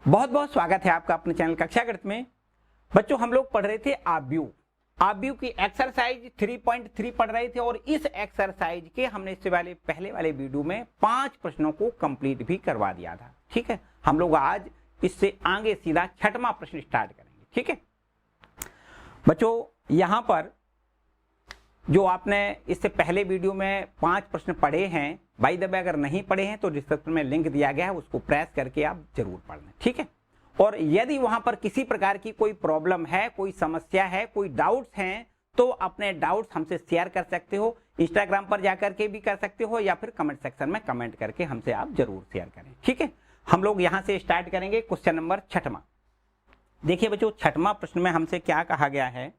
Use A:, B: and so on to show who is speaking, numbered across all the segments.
A: बहुत बहुत स्वागत है आपका अपने चैनल कक्षा गणित में। बच्चों, हम लोग पढ़ रहे थे आव्यूह की एक्सरसाइज 3.3 पढ़ रहे थे और इस एक्सरसाइज के हमने इससे पहले वाले वीडियो में 5 प्रश्नों को कंप्लीट भी करवा दिया था। ठीक है, हम लोग आज इससे आगे सीधा 6वां प्रश्न स्टार्ट करेंगे। ठीक है बच्चों, यहां पर जो आपने इससे पहले वीडियो में 5 प्रश्न पढ़े हैं, बाय द वे अगर नहीं पढ़े हैं तो डिस्क्रिप्शन में लिंक दिया गया है, उसको प्रेस करके आप जरूर पढ़ लें। ठीक है, और यदि वहां पर किसी प्रकार की कोई प्रॉब्लम है, कोई समस्या है, कोई डाउट्स हैं तो अपने डाउट्स हमसे शेयर कर सकते हो। इंस्टाग्राम पर जाकर के भी कर सकते हो या फिर कमेंट सेक्शन में कमेंट करके हमसे आप जरूर शेयर करें। ठीक है, हम लोग यहां से स्टार्ट करेंगे क्वेश्चन नंबर 6वां। देखिए बच्चों, 6वां प्रश्न में हमसे क्या कहा गया है।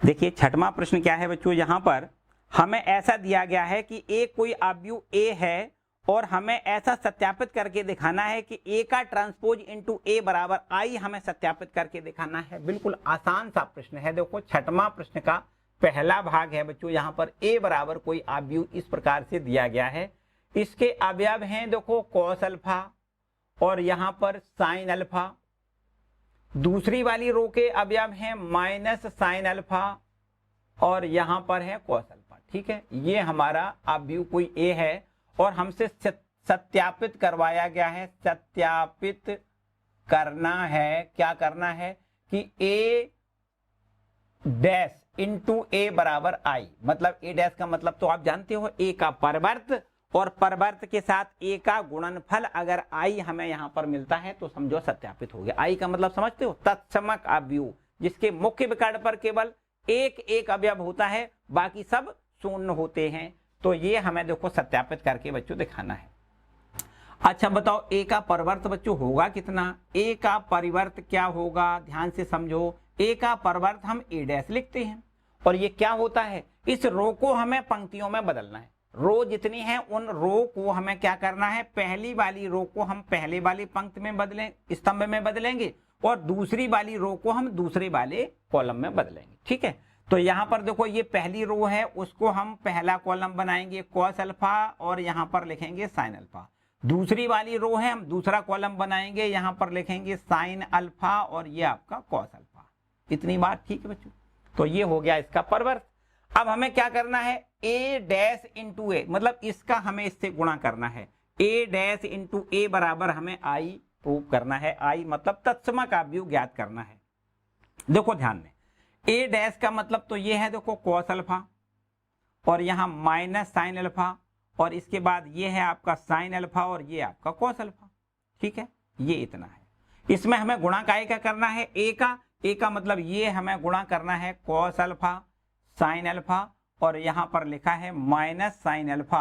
A: देखिए 6वां प्रश्न क्या है बच्चों, यहां पर हमें ऐसा दिया गया है कि एक कोई आव्यूह ए है और हमें ऐसा सत्यापित करके दिखाना है कि ए का ट्रांसपोज इनटू ए बराबर आई, हमें सत्यापित करके दिखाना है। बिल्कुल आसान सा प्रश्न है। देखो 6वां प्रश्न का पहला भाग है बच्चों, यहां पर ए बराबर कोई आव्यूह इस प्रकार से दिया गया है। इसके अवयव हैं देखो कॉस अल्फा और यहां पर साइन अल्फा। दूसरी वाली रो के अवयव हैं माइनस साइन अल्फा और यहां पर है कॉस अल्फा। ठीक है, ये हमारा आव्यूह कोई ए है और हमसे सत्यापित करवाया गया है। सत्यापित करना है, क्या करना है कि ए डैश इंटू ए बराबर आई, मतलब ए डैश का मतलब तो आप जानते हो ए का परिवर्त और परिवर्त के साथ ए का गुणनफल। अगर आई हमें यहां पर मिलता है तो समझो सत्यापित हो गया। आई का मतलब समझते हो, तत्समक आव्यूह जिसके मुख्य विकर्ण पर केवल एक एक अवयव होता है, बाकी सब शून्य होते हैं। तो ये हमें देखो सत्यापित करके बच्चों दिखाना है। अच्छा बताओ, ए का परिवर्त बच्चों होगा कितना? ए का परिवर्त क्या होगा, ध्यान से समझो। ए का परिवर्त हम ए डैश लिखते हैं और ये क्या होता है, इस रो को हमें पंक्तियों में बदलना है। रो जितनी है उन रो को हमें क्या करना है, पहली वाली रो को हम पहले वाली पंक्ति में बदलें, स्तंभ में बदलेंगे और दूसरी वाली रो को हम दूसरे वाले कॉलम में बदलेंगे। ठीक है, तो यहाँ पर देखो ये पहली रो है, उसको हम पहला कॉलम बनाएंगे कॉस अल्फा और यहाँ पर लिखेंगे साइन अल्फा। दूसरी वाली रो है, हम दूसरा कॉलम बनाएंगे, यहाँ पर लिखेंगे साइन अल्फा और ये आपका कॉस अल्फा। इतनी बात ठीक है बच्चों, तो ये हो गया इसका परिवर्त। अब हमें क्या करना है, ए डैश इंटू ए, मतलब इसका हमें इससे गुणा करना है। ए डैश इंटू ए बराबर हमें आई प्रूव करना है। आई मतलब तत्समक आव्यूह ज्ञात करना है। देखो ध्यान में, ए डैश का मतलब तो ये है देखो कॉस अल्फा और यहाँ माइनस साइन अल्फा और इसके बाद ये है आपका साइन अल्फा और ये आपका कॉस अल्फा। ठीक है, ये इतना है। इसमें हमें गुणा काय का करना है, ए का मतलब ये हमें गुणा करना है कॉस अल्फा साइन अल्फा और यहाँ पर लिखा है माइनस साइन अल्फा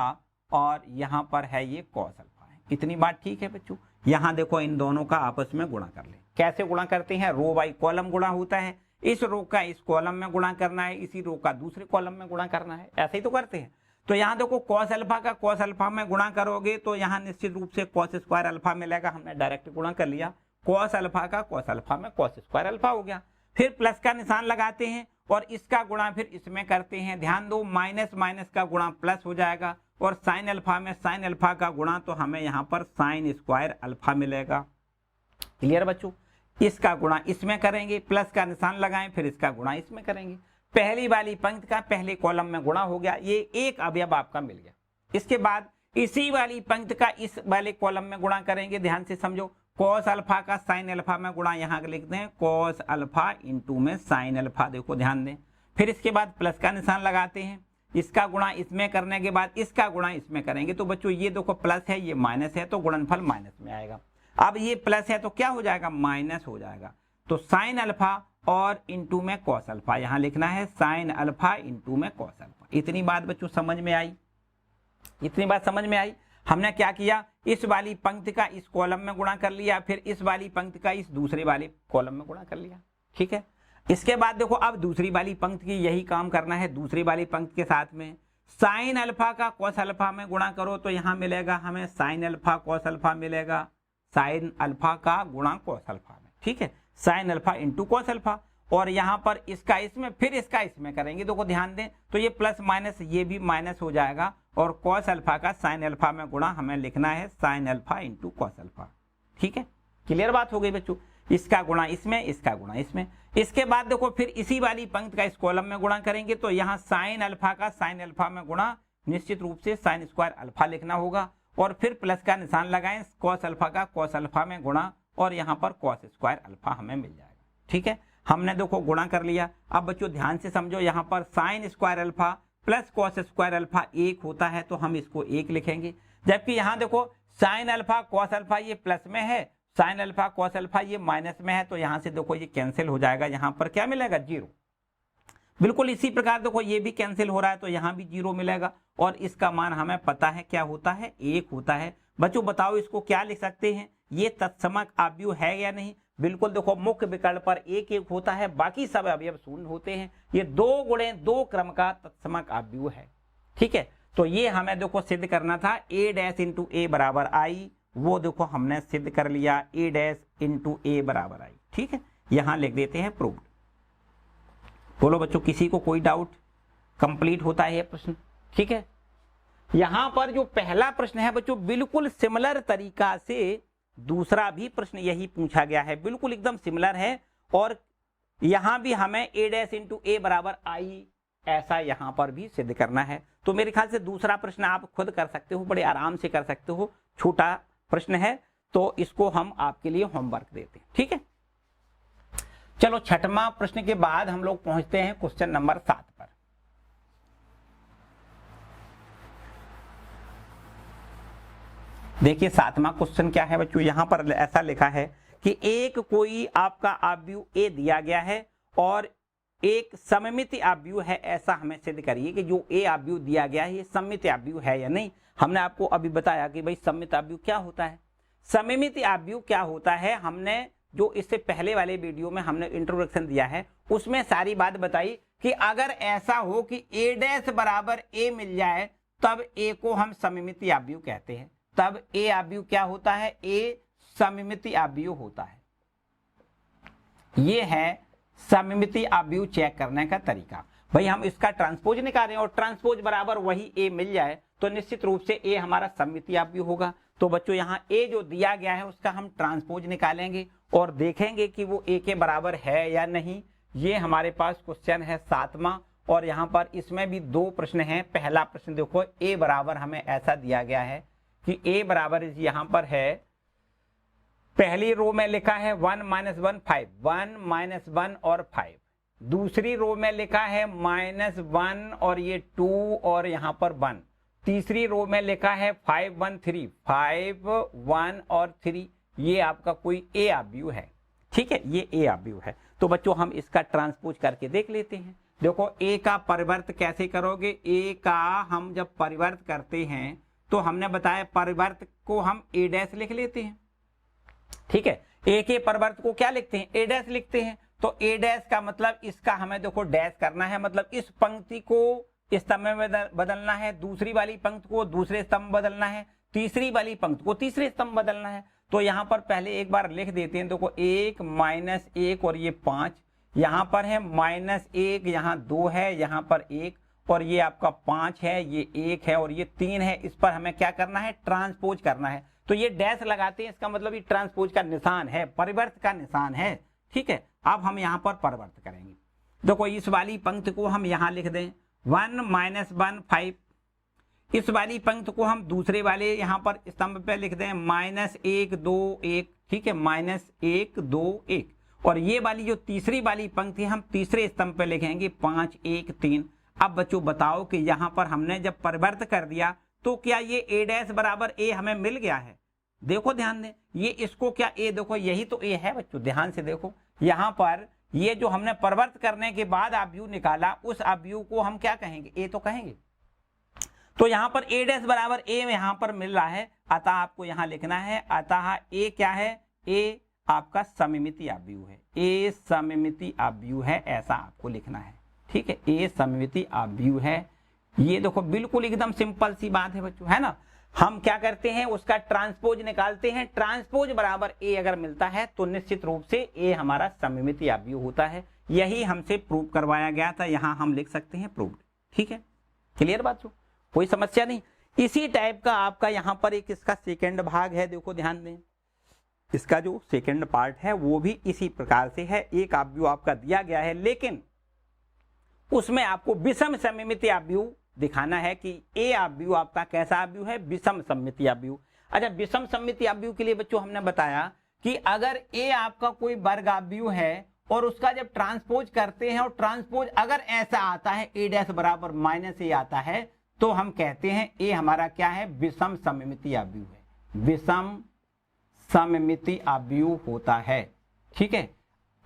A: और यहाँ पर है ये कॉस अल्फा है। इतनी बात ठीक है बच्चों। यहाँ देखो इन दोनों का आपस में गुणा कर ले। कैसे गुणा करते हैं, रो बाई कॉलम गुणा होता है। इस रो का इस कॉलम में गुणा करना है, इसी रो का दूसरे कॉलम में गुणा करना है, ऐसे ही तो करते हैं। तो यहाँ देखो कॉस अल्फा का कॉस अल्फा में गुणा करोगे तो यहाँ निश्चित रूप से कॉस स्क्वायर अल्फा मिलेगा। हमने डायरेक्ट गुणा कर लिया, कॉस अल्फा का कॉस अल्फा में कॉस स्क्वायर अल्फा हो गया। फिर प्लस का निशान लगाते हैं और इसका गुणा फिर इसमें करते हैं। ध्यान दो, माइनस माइनस का गुणा प्लस हो जाएगा और साइन अल्फा में साइन अल्फा का गुणा तो हमें यहाँ पर साइन स्क्वायर अल्फा मिलेगा। क्लियर बच्चों, इसका गुणा इसमें करेंगे, प्लस का निशान लगाएं, फिर इसका गुणा इसमें करेंगे। पहली वाली पंक्ति का पहले कॉलम में गुणा हो गया, ये एक अवयव आपका मिल गया। इसके बाद इसी वाली पंक्ति का इस वाले कॉलम में गुणा करेंगे। ध्यान से समझो, कॉस अल्फा का साइन अल्फा में गुणा यहाँ लिखते हैं कॉस अल्फा इंटू में साइन अल्फा। देखो ध्यान दें, फिर इसके बाद प्लस का निशान लगाते हैं, इसका गुणा इसमें करने के बाद इसका गुणा इसमें करेंगे। तो बच्चों ये देखो प्लस है, ये माइनस है, तो गुणनफल माइनस में आएगा। अब ये प्लस है तो क्या हो जाएगा, माइनस हो जाएगा। तो साइन अल्फा और इंटू में कॉस अल्फा, यहाँ लिखना है साइन अल्फा इंटू में कॉस अल्फा। इतनी बात बच्चों समझ में आई? इतनी बात समझ में आई? हमने क्या किया, इस वाली पंक्ति का इस कॉलम में गुणा कर लिया, फिर इस वाली पंक्ति का इस दूसरे वाले कॉलम में गुणा कर लिया। ठीक है, इसके बाद देखो अब दूसरी वाली पंक्ति की यही काम करना है। दूसरी वाली पंक्ति के साथ में साइन अल्फा का कॉस अल्फा में गुणा करो तो यहाँ मिलेगा हमें साइन अल्फा कॉस अल्फा मिलेगा, साइन अल्फा का गुणा कॉस अल्फा में। ठीक है, sine alpha into cos alpha और यहाँ पर इसका इसमें फिर इसका इसमें करेंगे। देखो ध्यान दें तो ये प्लस माइनस ये भी माइनस हो जाएगा और कॉस अल्फा का साइन अल्फा में गुणा हमें लिखना है sine alpha into cos alpha. ठीक है, क्लियर बात हो गई बच्चों। इसका गुणा इसमें, इसका गुणा इसमें। इसके बाद देखो फिर इसी वाली पंक्ति का इस कॉलम में गुणा करेंगे तो यहाँ साइन अल्फा का साइन अल्फा में गुणा, निश्चित रूप से साइन स्क्वायर अल्फा लिखना होगा और फिर प्लस का निशान लगाएं, कॉस अल्फा का कॉस अल्फा में गुणा और यहाँ पर कॉस स्क्वायर अल्फा हमें मिल जाएगा। ठीक है, हमने देखो गुणा कर लिया। अब बच्चों ध्यान से समझो, यहाँ पर sine square alpha plus cos square alpha 1 होता है तो हम इसको 1 लिखेंगे, जबकि यहाँ देखो साइन अल्फा कॉस अल्फा ये प्लस में है, साइन अल्फा कॉस अल्फा ये माइनस में है, तो यहाँ से देखो ये कैंसिल हो जाएगा। यहाँ पर क्या मिलेगा? 0। बिल्कुल इसी प्रकार देखो ये भी कैंसिल हो रहा है तो यहाँ भी 0 मिलेगा और इसका मान हमें पता है क्या होता है? 1 होता है। बच्चों बताओ इसको क्या लिख सकते हैं? ये तत्समक अवयव है या नहीं? बिल्कुल देखो मुख्य विकल्प पर 1 1 होता है, बाकी सब अवयव शून्य होते हैं। ये 2 गुणे 2 क्रम का तत्समक अवयव है। ठीक है, तो ये हमें देखो सिद्ध करना था a डैश इंटू ए बराबर आई, वो देखो हमने सिद्ध कर लिया a डैश इंटू ए बराबर आई। ठीक है, यहां लिख देते हैं प्रूव्ड। बोलो बच्चों किसी को कोई डाउट? कंप्लीट होता है ये प्रश्न। ठीक है, यहां पर जो पहला प्रश्न है बच्चों बिल्कुल सिमिलर तरीका से दूसरा भी प्रश्न यही पूछा गया है, बिल्कुल एकदम सिमिलर है और यहां भी हमें a डैश इंटू ए बराबर आई ऐसा यहां पर भी सिद्ध करना है। तो मेरे ख्याल से दूसरा प्रश्न आप खुद कर सकते हो, बड़े आराम से कर सकते हो, छोटा प्रश्न है तो इसको हम आपके लिए होमवर्क देते हैं। ठीक है, चलो छठवां प्रश्न के बाद हम लोग पहुंचते हैं क्वेश्चन नंबर 7 पर। देखिए 7वां क्वेश्चन क्या है बच्चों, यहां पर ऐसा लिखा है कि एक कोई आपका अवयव ए दिया गया है और एक सममिति अवयव है, ऐसा हमें सिद्ध करिए कि जो ए अवयव दिया गया है ये सममिति अवयव है या नहीं। हमने आपको अभी बताया कि भाई सममिति अवयव क्या होता है, सममिति अवयव क्या होता है। हमने जो इससे पहले वाले वीडियो में हमने इंट्रोडक्शन दिया है उसमें सारी बात बताई कि अगर ऐसा हो कि ए डैश बराबर ए मिल जाए तब ए को हम सममिति अवयव कहते हैं। तब ए अवयव क्या होता है? ए सममिति अवयव होता है। ये है सममिति अवयव चेक करने का तरीका। भाई हम इसका ट्रांसपोज निकालें और ट्रांसपोज बराबर वही ए मिल जाए तो निश्चित रूप से ए हमारा सममिति अवयव होगा। तो बच्चों यहाँ ए जो दिया गया है उसका हम ट्रांसपोज निकालेंगे और देखेंगे कि वो ए के बराबर है या नहीं। ये हमारे पास क्वेश्चन है 7वां और यहाँ पर इसमें भी 2 प्रश्न हैं। पहला प्रश्न देखो ए बराबर हमें ऐसा दिया गया है कि ए बराबर यहाँ पर है, पहली रो में लिखा है 1 - 1 5, 1 - 1 और 5। दूसरी रो में लिखा है -1 और ये 2 और यहाँ पर 1। तीसरी रो में लिखा है 5 1 3, 5 1 और 3। ये आपका कोई ए अवयव है। ठीक है, ये ए अवयव है। तो बच्चों हम इसका ट्रांसपोज करके देख लेते हैं। देखो ए का परिवर्त कैसे करोगे? ए का हम जब परिवर्त करते हैं तो हमने बताया परिवर्त को हम ए डैश लिख लेते हैं। ठीक है, ए के परिवर्त को क्या लिखते हैं? ए डैश लिखते हैं। तो ए डैश का मतलब इसका हमें देखो डैश करना है, मतलब इस पंक्ति को स्तंभ में बदलना है, दूसरी वाली पंक्ति को दूसरे स्तंभ बदलना है, तीसरी वाली पंक्ति को तीसरे स्तंभ बदलना है। तो यहाँ पर पहले एक बार लिख देते हैं। देखो 1 - 1 और ये 5, यहाँ पर है -1, यहाँ 2 है, यहाँ पर 1 और ये आपका 5 है, ये 1 है और ये 3 है। इस पर हमें क्या करना है? ट्रांसपोज करना है। तो ये डैश लगाते हैं, इसका मतलब ये ट्रांसपोज का निशान है, परिवर्त का निशान है। ठीक है, अब हम यहाँ पर परिवर्त करेंगे। देखो इस वाली पंक्ति को हम यहाँ लिख दें 1 - 1 5। इस वाली पंक्ति को हम दूसरे वाले यहाँ पर स्तंभ पे लिख दें -1 2 1। ठीक है, -1 2 1 और ये वाली जो तीसरी वाली पंक्ति हम तीसरे स्तंभ पे लिखेंगे 5 1 3। अब बच्चों बताओ कि यहाँ पर हमने जब परिवर्त कर दिया तो क्या ये ए डैश बराबर ए हमें मिल गया है? देखो ध्यान दें, ये इसको क्या ए, देखो यही तो ए है बच्चों, ध्यान से देखो। यहाँ पर ये जो हमने परिवर्त करने के बाद अवयव निकाला उस अवयव को हम क्या कहेंगे? ए तो कहेंगे। तो यहाँ पर ए डैश बराबर ए यहाँ पर मिल रहा है, अतः आपको यहाँ लिखना है, अतः ए क्या है? ए आपका सममिति अवयव है, ए सममिति अवयव है, ऐसा आपको लिखना है। ठीक है, ए सममिति अवयव है। ये देखो बिल्कुल एकदम सिंपल सी बात है बच्चों, है ना। हम क्या करते हैं? उसका ट्रांसपोज निकालते हैं। ट्रांसपोज बराबर ए अगर मिलता है तो निश्चित रूप से ए हमारा सममिति अवयव होता है। यही हमसे प्रूव करवाया गया था, यहां हम लिख सकते हैं प्रूव्ड। ठीक है, क्लियर बात हो, कोई समस्या नहीं। इसी टाइप का आपका यहां पर एक इसका सेकंड भाग है, देखो ध्यान दें, इसका जो सेकंड पार्ट है वो भी इसी प्रकार से है। एक आव्यूह आपका दिया गया है, लेकिन उसमें आपको विषम सममितीय आव्यूह दिखाना है कि ए आव्यूह आपका कैसा आव्यूह है, विषम सममितीय आव्यूह। अच्छा, विषम सममितीय आव्यूह के लिए बच्चों हमने बताया कि अगर ए आपका कोई वर्ग आव्यूह है और उसका जब ट्रांसपोज करते हैं और ट्रांसपोज अगर ऐसा आता है ए डैश बराबर माइनस ए आता है, तो हम कहते हैं ए हमारा क्या है, विषम सममितीय आव्यूह है, विषम सममितीय आव्यूह होता है। ठीक है,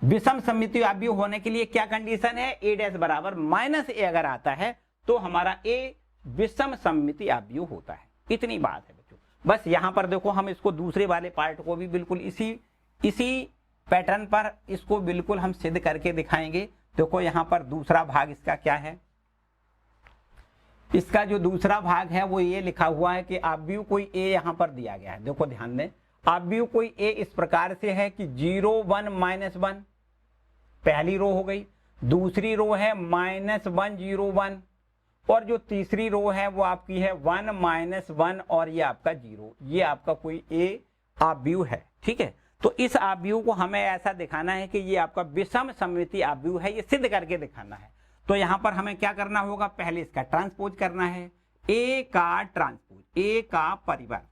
A: विषम सममितीय आव्यूह होने के लिए क्या कंडीशन है, ए डैश बराबर माइनस ए अगर आता है तो हमारा ए विषम सममितीय आव्यूह होता है। इतनी बात है बच्चों। बस यहां पर देखो, हम इसको दूसरे वाले पार्ट को भी बिल्कुल इसी पैटर्न पर इसको बिल्कुल हम सिद्ध करके दिखाएंगे। देखो यहां पर दूसरा भाग इसका क्या है, इसका जो दूसरा भाग है वो ये लिखा हुआ है कि आव्यूह कोई ए यहां पर दिया गया है। देखो ध्यान दें, आव्यूह कोई ए इस प्रकार से है कि 0 1 -1 पहली रो हो गई, दूसरी रो है -1 0 1 और जो तीसरी रो है वो आपकी है 1 -1 और ये आपका 0। ये आपका कोई ए आव्यूह है। ठीक है, तो इस आव्यूह को हमें ऐसा दिखाना है कि ये आपका विषम सममितीय आव्यूह है, ये सिद्ध करके दिखाना है। तो यहां पर हमें क्या करना होगा, पहले इसका ट्रांसपोज करना है, ए का ट्रांसपोज, ए का परिवर्त,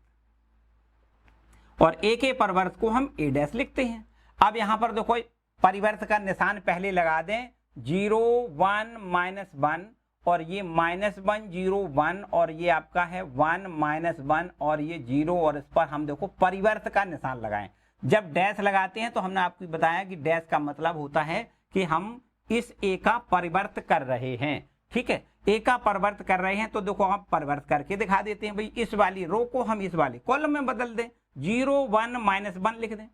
A: और ए के परिवर्त को हम ए डैश लिखते हैं। अब यहां पर देखो परिवर्त का निशान पहले लगा दें, 0 1 -1 और ये -1 0 1 और ये आपका है 1 -1 और ये 0 और इस पर हम देखो परिवर्त का निशान लगाएं। जब डैश लगाते हैं तो हमने आपको बताया कि डैश का मतलब होता है कि हम इस ए का परिवर्त कर रहे हैं। ठीक है, ए का परिवर्त कर रहे हैं, तो देखो हम परिवर्त करके दिखा देते हैं। भाई इस वाली रो को हम इस वाली कॉलम में बदल दें, 0 1 -1 लिख दें।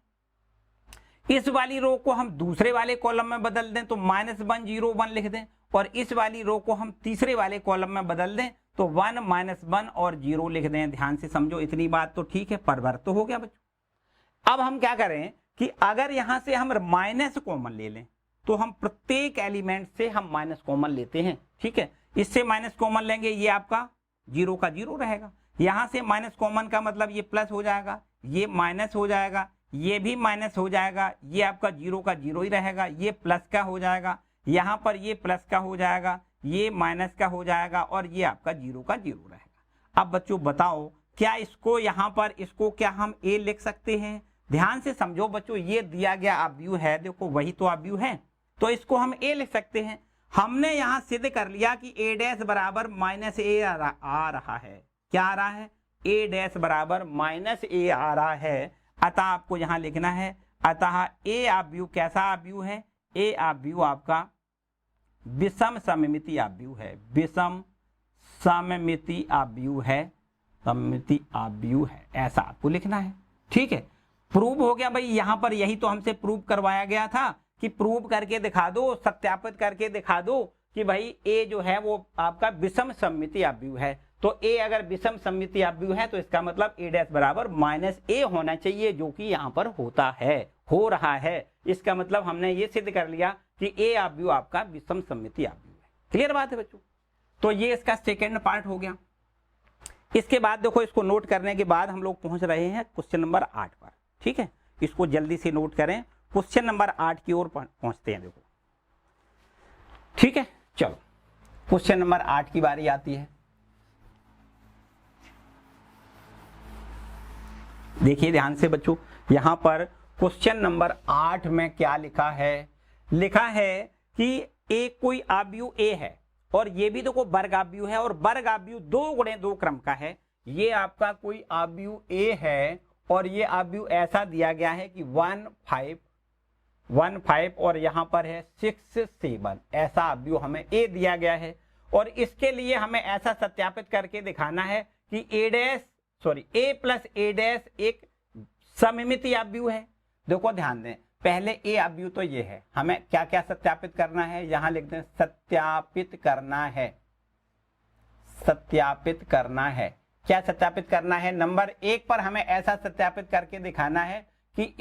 A: इस वाली रो को हम दूसरे वाले कॉलम में बदल दें तो -1 0 1 लिख दें, और इस वाली रो को हम तीसरे वाले कॉलम में बदल दें तो 1 -1 और 0 लिख दें। ध्यान से समझो, इतनी बात तो ठीक है, परिवर्त तो हो गया बच्चों। अब हम क्या करें कि अगर यहां से हम माइनस कॉमन ले लें तो हम प्रत्येक एलिमेंट से हम माइनस कॉमन लेते हैं। ठीक है, इससे माइनस कॉमन लेंगे, ये आपका 0 का 0 रहेगा। यहां से माइनस कॉमन का मतलब ये प्लस हो जाएगा, ये माइनस हो जाएगा, ये भी माइनस हो जाएगा, ये आपका 0 का 0 ही रहेगा, ये प्लस का हो जाएगा, यहां पर ये प्लस का हो जाएगा, ये माइनस का हो जाएगा और ये आपका 0 का 0 रहेगा। अब बच्चों बताओ, क्या इसको यहां पर इसको क्या हम ए लिख सकते हैं? ध्यान से समझो बच्चों, ये दिया गया आव्यूह है, देखो वही तो आव्यूह है, तो इसको हम ए लिख सकते हैं। हमने यहां सिद्ध कर लिया कि ए डैश बराबर -a आ रहा है। क्या आ रहा है? ए डैश बराबर -a आ रहा है। अतः आपको यहां लिखना है, अतः ए आव्यूह कैसा आव्यूह है? ए आव्यूह आपका विषम सममितीय आव्यूह है, विषम सममितीय आव्यूह है, सममितीय आव्यूह है, ऐसा आपको लिखना है। ठीक है, प्रूव हो गया भाई। यहां पर यही तो हमसे प्रूव करवाया गया था कि प्रूव करके दिखा दो, सत्यापित करके दिखा दो कि भाई ए जो है वो आपका विषम सममितीय आव्यूह है। तो ए अगर विषम सममितीय आव्यूह है तो इसका मतलब ए डैश बराबर -a होना चाहिए, जो कि यहाँ पर होता है, हो रहा है। इसका मतलब हमने ये सिद्ध कर लिया कि ए आव्यूह आपका विषम सममितीय आव्यूह है। क्लियर बात है बच्चों? तो ये इसका सेकेंड पार्ट हो गया। इसके बाद देखो, इसको नोट करने के बाद हम लोग पहुंच रहे हैं क्वेश्चन नंबर 8 पर। ठीक है, इसको जल्दी से नोट करें, क्वेश्चन नंबर 8 की ओर पहुंचते हैं। देखो ठीक है, चलो क्वेश्चन नंबर 8 की बारी आती है। देखिए ध्यान से बच्चों, यहां पर क्वेश्चन नंबर 8 में क्या लिखा है? लिखा है कि एक कोई आव्यूह ए है और ये भी देखो वर्ग आव्यूह है, और वर्ग आव्यूह 2 × 2 क्रम का है। ये आपका कोई आव्यूह ए है और ये आव्यूह ऐसा दिया गया है कि 1 5 और यहां पर है 6 7, ऐसा आव्यूह हमें ए दिया गया है। और इसके लिए हमें ऐसा सत्यापित करके दिखाना है कि ए प्लस ए डैश एक सममितीय आव्यूह है। देखो ध्यान दें, पहले ए आव्यूह तो ये है, हमें क्या क्या सत्यापित करना है? यहां लिख दें सत्यापित करना है, सत्यापित करना है। क्या सत्यापित करना है? नंबर 1 पर हमें ऐसा सत्यापित करके दिखाना है कि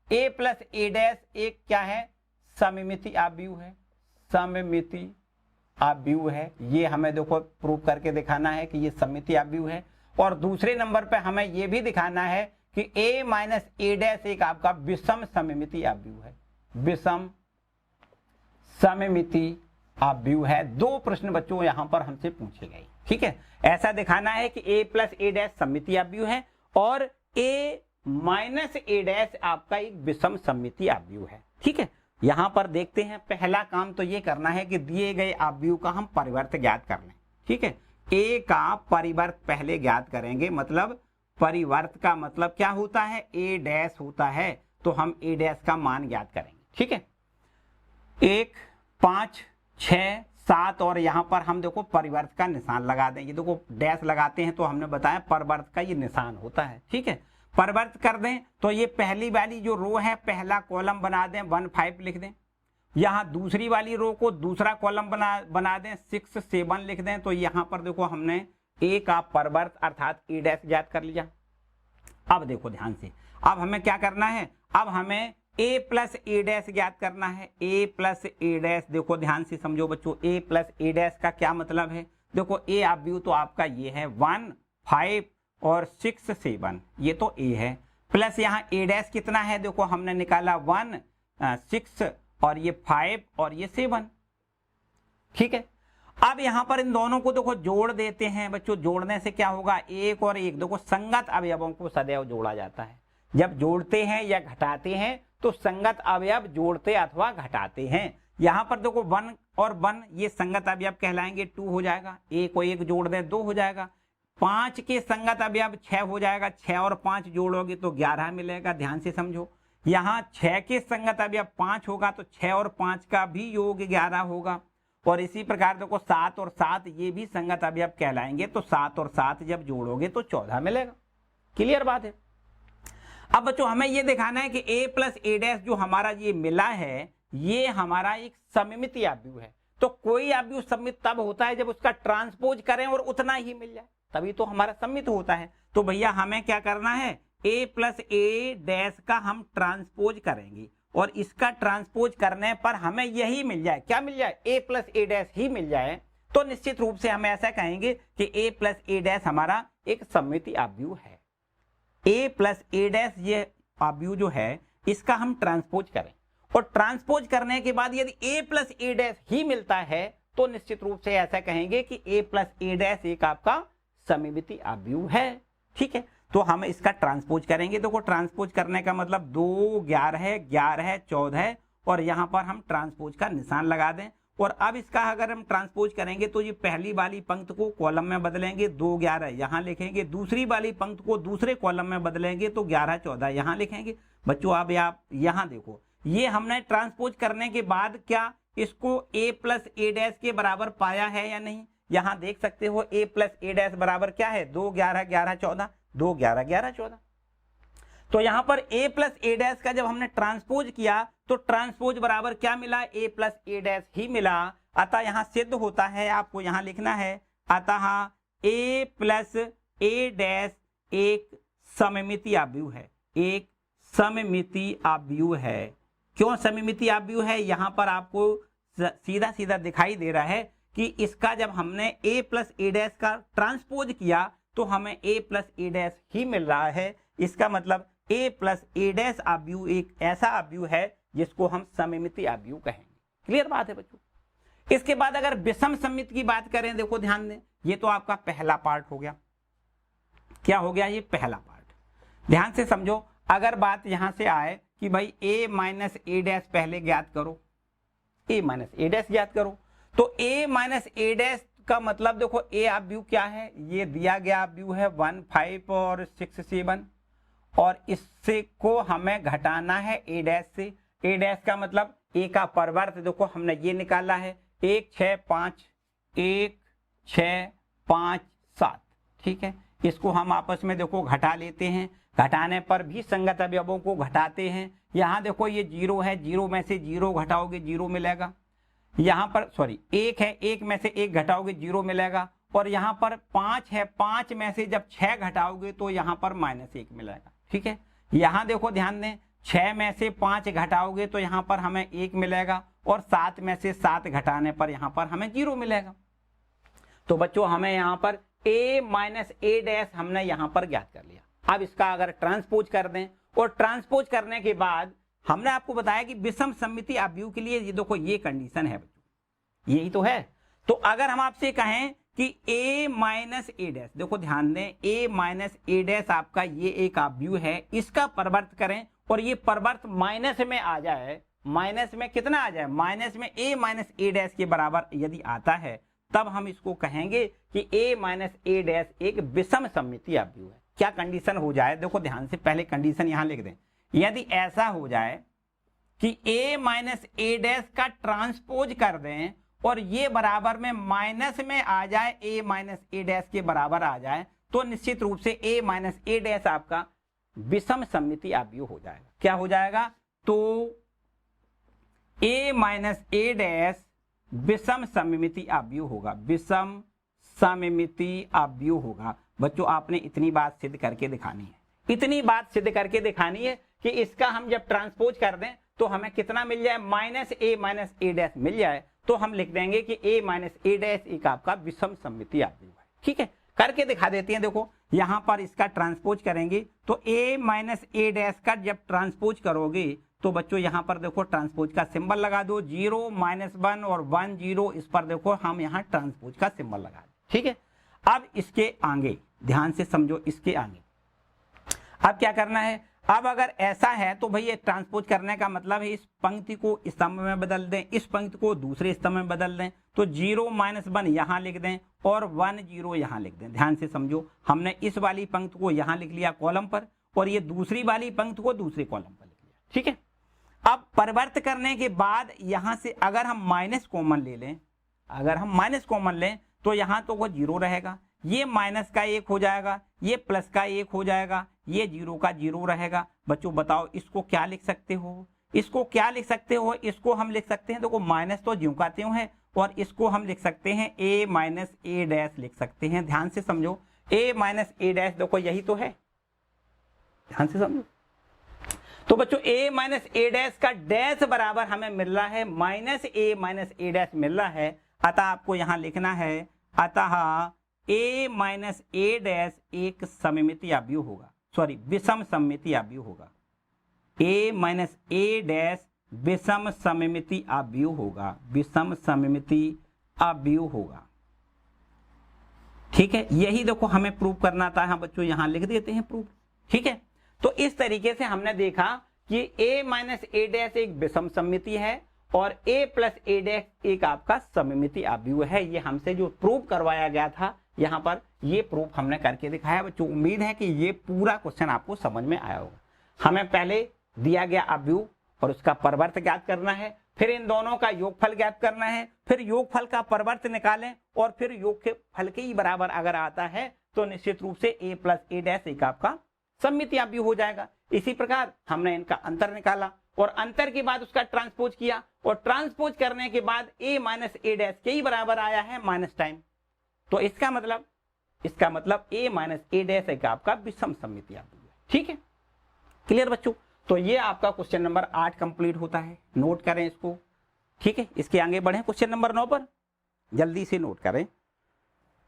A: ए प्लस ए डैश एक क्या है? सममिति आव्यूह है, सममिति आव्यूह है। ये हमें देखो प्रूव करके दिखाना है कि ये सममिति आव्यूह है। और दूसरे नंबर पे हमें ये भी दिखाना है कि a माइनस ए डैश एक आपका विषम सममिति आव्यूह है, विषम सममिति आव्यूह है। दो प्रश्न बच्चों यहां पर हमसे पूछे गए, ठीक है। ऐसा दिखाना है कि a प्लस ए डैश सममिति आव्यूह है और a माइनस ए डैश आपका एक विषम सममिति आव्यूह है, ठीक है। यहां पर देखते हैं, पहला काम तो ये करना है कि दिए गए आव्यूह का हम परिवर्त ज्ञात कर लें, ठीक है। a का परिवर्त पहले ज्ञात करेंगे, मतलब परिवर्त का मतलब क्या होता है, a डैश होता है, तो हम a डैश का मान ज्ञात करेंगे, ठीक है। 1 5 6 7 और यहाँ पर हम देखो परिवर्त का निशान लगा दें। ये देखो डैश लगाते हैं तो हमने बताया परिवर्त का ये निशान होता है, ठीक है। परिवर्त कर दें तो ये पहली वाली जो रो है पहला कॉलम बना दें, 1 5 लिख दें। यहाँ दूसरी वाली रो को दूसरा कॉलम बना दें, 6 7 लिख दें। तो यहाँ पर देखो हमने a का परिवर्त अर्थात a डैश ज्ञात कर लिया। अब देखो ध्यान से, अब हमें क्या करना है, अब हमें a प्लस ए डैश ज्ञात करना है। a प्लस ए डैश, देखो ध्यान से समझो बच्चों, a प्लस ए डैश का क्या मतलब है, देखो a आव्यूह तो आपका ये है 1 5 और 6 7, ये तो a है, प्लस यहाँ a डैश कितना है, देखो हमने निकाला 1 6 और ये 5 और ये 7, ठीक है। अब यहाँ पर इन दोनों को देखो जोड़ देते हैं बच्चों। जोड़ने से क्या होगा, 1 और 1 देखो संगत अवयवों को सदैव जोड़ा जाता है। जब जोड़ते हैं या घटाते हैं तो संगत अवयव जोड़ते अथवा घटाते हैं। यहाँ पर देखो 1 और 1 ये संगत अवयव कहलाएंगे, 2 हो जाएगा। 1 को 1 जोड़ दें 2 हो जाएगा। 5 के संगत अवयव 6 हो जाएगा, 6 और 5 जोड़ोगे तो 11 मिलेगा। ध्यान से समझो, यहाँ 6 के संगत अवयव 5 होगा तो 6 और 5 का भी योग 11 होगा। और इसी प्रकार देखो 7 और 7 ये भी संगत अवयव कहलाएंगे, तो 7 और 7 जब जोड़ोगे तो 14 मिलेगा। क्लियर बात है। अब बच्चों हमें ये दिखाना है कि a प्लस ए डैश जो हमारा ये मिला है ये हमारा एक सममिति आव्यूह है। तो कोई आव्यूह सममित तब होता है जब उसका ट्रांसपोज करें और उतना ही मिल जाए, तभी तो हमारा सममित होता है। तो भैया हमें क्या करना है, a प्लस ए डैश का हम ट्रांसपोज करेंगे और इसका ट्रांसपोज करने पर हमें यही मिल जाए। क्या मिल जाए, a प्लस ए डैश ही मिल जाए, तो निश्चित रूप से हम ऐसा कहेंगे कि a प्लस ए डैश हमारा एक सममिति आव्यूह है। a प्लस ए डैश ये आव्यूह जो है इसका हम ट्रांसपोज करें और ट्रांसपोज करने के बाद यदि a प्लस ए डैश ही मिलता है तो निश्चित रूप से ऐसा कहेंगे कि a प्लस ए डैश एक आपका सममिति आव्यूह है, ठीक है। तो हम इसका ट्रांसपोज करेंगे। देखो ट्रांसपोज करने का मतलब 2 11 11 14 और यहाँ पर हम ट्रांसपोज का निशान लगा दें। और अब इसका अगर हम ट्रांसपोज करेंगे तो ये पहली वाली पंक्ति को कॉलम में बदलेंगे, 2 11 यहाँ लिखेंगे। दूसरी वाली पंक्ति को दूसरे कॉलम में बदलेंगे तो 11 14 यहाँ लिखेंगे। बच्चों अब आप यहाँ देखो, ये हमने ट्रांसपोज करने के बाद क्या इसको a प्लस ए डैश के बराबर पाया है या नहीं। यहाँ देख सकते हो a प्लस ए डैश बराबर क्या है, 2 11 11 14, 2 11 11 14। तो यहाँ पर a प्लस ए डैश का जब हमने ट्रांसपोज किया तो ट्रांसपोज बराबर क्या मिला, a प्लस ए डैश ही मिला। अतः यहाँ सिद्ध होता है, आपको यहाँ लिखना है, अतः a प्लस ए डैश एक सममिति आव्यूह है, एक सममिति आव्यूह है। क्यों सममिति आव्यूह है, यहाँ पर आपको सीधा सीधा दिखाई दे रहा है कि इसका जब हमने a प्लस ए डैश का ट्रांसपोज किया तो हमें a प्लस ए डैश ही मिल रहा है। इसका मतलब a प्लस ए डैश आव्यूह एक ऐसा आव्यूह है जिसको हम सममिति आव्यूह कहेंगे। क्लियर बात है बच्चों। इसके बाद अगर विषम सममिति की बात करें, देखो ध्यान दें, ये तो आपका पहला पार्ट हो गया। क्या हो गया, ये पहला पार्ट। ध्यान से समझो, अगर बात यहां से आए कि भाई a माइनस ए डैश पहले ज्ञात करो, a माइनस ए डैश ज्ञात करो, तो a माइनस ए डैश का मतलब देखो a आव्यूह क्या है, ये दिया गया आव्यूह है 1 5 और 6 7 और इससे को हमें घटाना है a डैश से। a डैश का मतलब a का परिवर्त देखो हमने ये निकाला है 1 6 5 1 6 5 7, ठीक है। इसको हम आपस में देखो घटा लेते हैं, घटाने पर भी संगत अवयवों को घटाते हैं। यहाँ देखो ये 0 है, 0 में से 0 घटाओगे 0 मिलेगा। यहाँ पर सॉरी 1 है, 1 में से 1 घटाओगे 0 मिलेगा। और यहाँ पर 5 है, 5 में से जब 6 घटाओगे तो यहाँ पर -1 मिलेगा, ठीक है। यहाँ देखो ध्यान दें, 6 में से 5 घटाओगे तो यहाँ पर हमें 1 मिलेगा, और 7 में से 7 घटाने पर यहाँ पर हमें 0 मिलेगा। तो बच्चों हमें यहाँ पर a माइनस ए डैश हमने यहाँ पर ज्ञात कर लिया। अब इसका अगर ट्रांसपोज कर दें, और ट्रांसपोज करने के बाद हमने आपको बताया कि विषम सममिति आव्यूह के लिए ये देखो ये कंडीशन है बच्चों, यही तो है। तो अगर हम आपसे कहें कि a माइनस ए डैश, देखो ध्यान दें, a माइनस ए डैश आपका ये एक आव्यूह है, इसका परिवर्त करें और ये परिवर्त माइनस में आ जाए, माइनस में कितना आ जाए, माइनस में a माइनस ए डैश के बराबर यदि आता है, तब हम इसको कहेंगे कि a माइनस ए डैश एक विषम सममिति आव्यूह है। क्या कंडीशन हो जाए, देखो ध्यान से, पहले कंडीशन यहां लिख दें। यदि ऐसा हो जाए कि a माइनस ए डैश का ट्रांसपोज कर दें और ये बराबर में माइनस में आ जाए, a माइनस ए डैश के बराबर आ जाए, तो निश्चित रूप से a माइनस ए डैश आपका विषम सममिति आव्यूह हो जाएगा। क्या हो जाएगा, तो a माइनस ए डैश विषम सममिति आव्यूह होगा, विषम सममिति आव्यूह होगा। बच्चों आपने इतनी बात सिद्ध करके दिखानी है, इतनी बात सिद्ध करके दिखानी है कि इसका हम जब ट्रांसपोज कर दें तो हमें कितना मिल जाए, माइनस ए डैश मिल जाए, तो हम लिख देंगे कि a माइनस ए डैश एक आपका विषम सममिति आव्यूह है। ठीक है, करके दिखा देते हैं। देखो यहां पर इसका ट्रांसपोज करेंगे तो a माइनस ए डैश का जब ट्रांसपोज करोगे तो बच्चों यहां पर देखो ट्रांसपोज का सिंबल लगा दो, 0 -1 और 1 0, इस पर देखो हम यहां ट्रांसपोज का सिंबल लगा दें। ठीक है, अब इसके आगे ध्यान से समझो, इसके आगे अब क्या करना है। अब अगर ऐसा है तो भाई ये ट्रांसपोज करने का मतलब है इस पंक्ति को इस स्तंभ में बदल दें, इस पंक्ति को दूसरे स्तंभ में बदल दें, तो 0 -1 यहां लिख दें और 1 0 यहां लिख दें। ध्यान से समझो, हमने इस वाली पंक्ति को यहां लिख लिया कॉलम पर, और ये दूसरी वाली पंक्ति को दूसरे कॉलम पर लिख लिया। ठीक है, अब परिवर्त करने के बाद यहां से अगर हम माइनस कॉमन ले लें, अगर हम माइनस कॉमन लें तो यहां तो वो 0 रहेगा, ये माइनस का 1 हो जाएगा, ये प्लस का 1 हो जाएगा, ये 0 का 0 रहेगा। बच्चों बताओ इसको क्या लिख सकते हो, इसको क्या लिख सकते हो, इसको हम लिख सकते हैं, देखो माइनस तो ज्यों का त्यों है, और इसको हम लिख सकते हैं a माइनस ए डैश लिख सकते हैं। ध्यान से समझो, a माइनस ए डैश देखो यही तो है, ध्यान से समझो। तो बच्चों a माइनस ए डैश का डैश बराबर हमें मिल रहा है minus a minus A dash मिल रहा है, अतः आपको यहां लिखना है, अतः a माइनस ए डैश एक सममिति आव्यूह होगा, सॉरी विषम सममिति आव्यूह होगा। a माइनस ए डैश विषम सममिति आव्यूह होगा, विषम सममिति आव्यूह होगा। ठीक है, यही देखो हमें प्रूव करना था। हाँ बच्चों यहां लिख देते हैं प्रूफ। ठीक है, तो इस तरीके से हमने देखा कि a माइनस ए डैश एक विषम सममिति है और a प्लस ए डैश एक आपका सममिति आव्यूह है। ये हमसे जो प्रूव करवाया गया था यहाँ पर, ये प्रूफ हमने करके दिखाया। बच्चों उम्मीद है कि ये पूरा क्वेश्चन आपको समझ में आया होगा। हमें पहले दिया गया आव्यूह और उसका परिवर्त ज्ञात करना है, फिर इन दोनों का योगफल ज्ञात करना है, फिर योगफल का परिवर्त निकालें, और फिर योग के फल के ही बराबर अगर आता है तो निश्चित रूप से a प्लस ए डैश एक आपका सममिति आव्यूह हो जाएगा। इसी प्रकार हमने इनका अंतर निकाला और अंतर के बाद उसका ट्रांसपोज किया, और ट्रांसपोज करने के बाद a माइनस ए डैश के ही बराबर आया है माइनस टाइम। तो इसका मतलब a माइनस ए डैश एक आपका विषम सममिति आव्यूह है। ठीक है, क्लियर बच्चों। तो ये आपका क्वेश्चन नंबर 8 कंप्लीट होता है, नोट करें इसको। ठीक है, इसके आगे बढ़े क्वेश्चन नंबर 9 पर, जल्दी से नोट करें।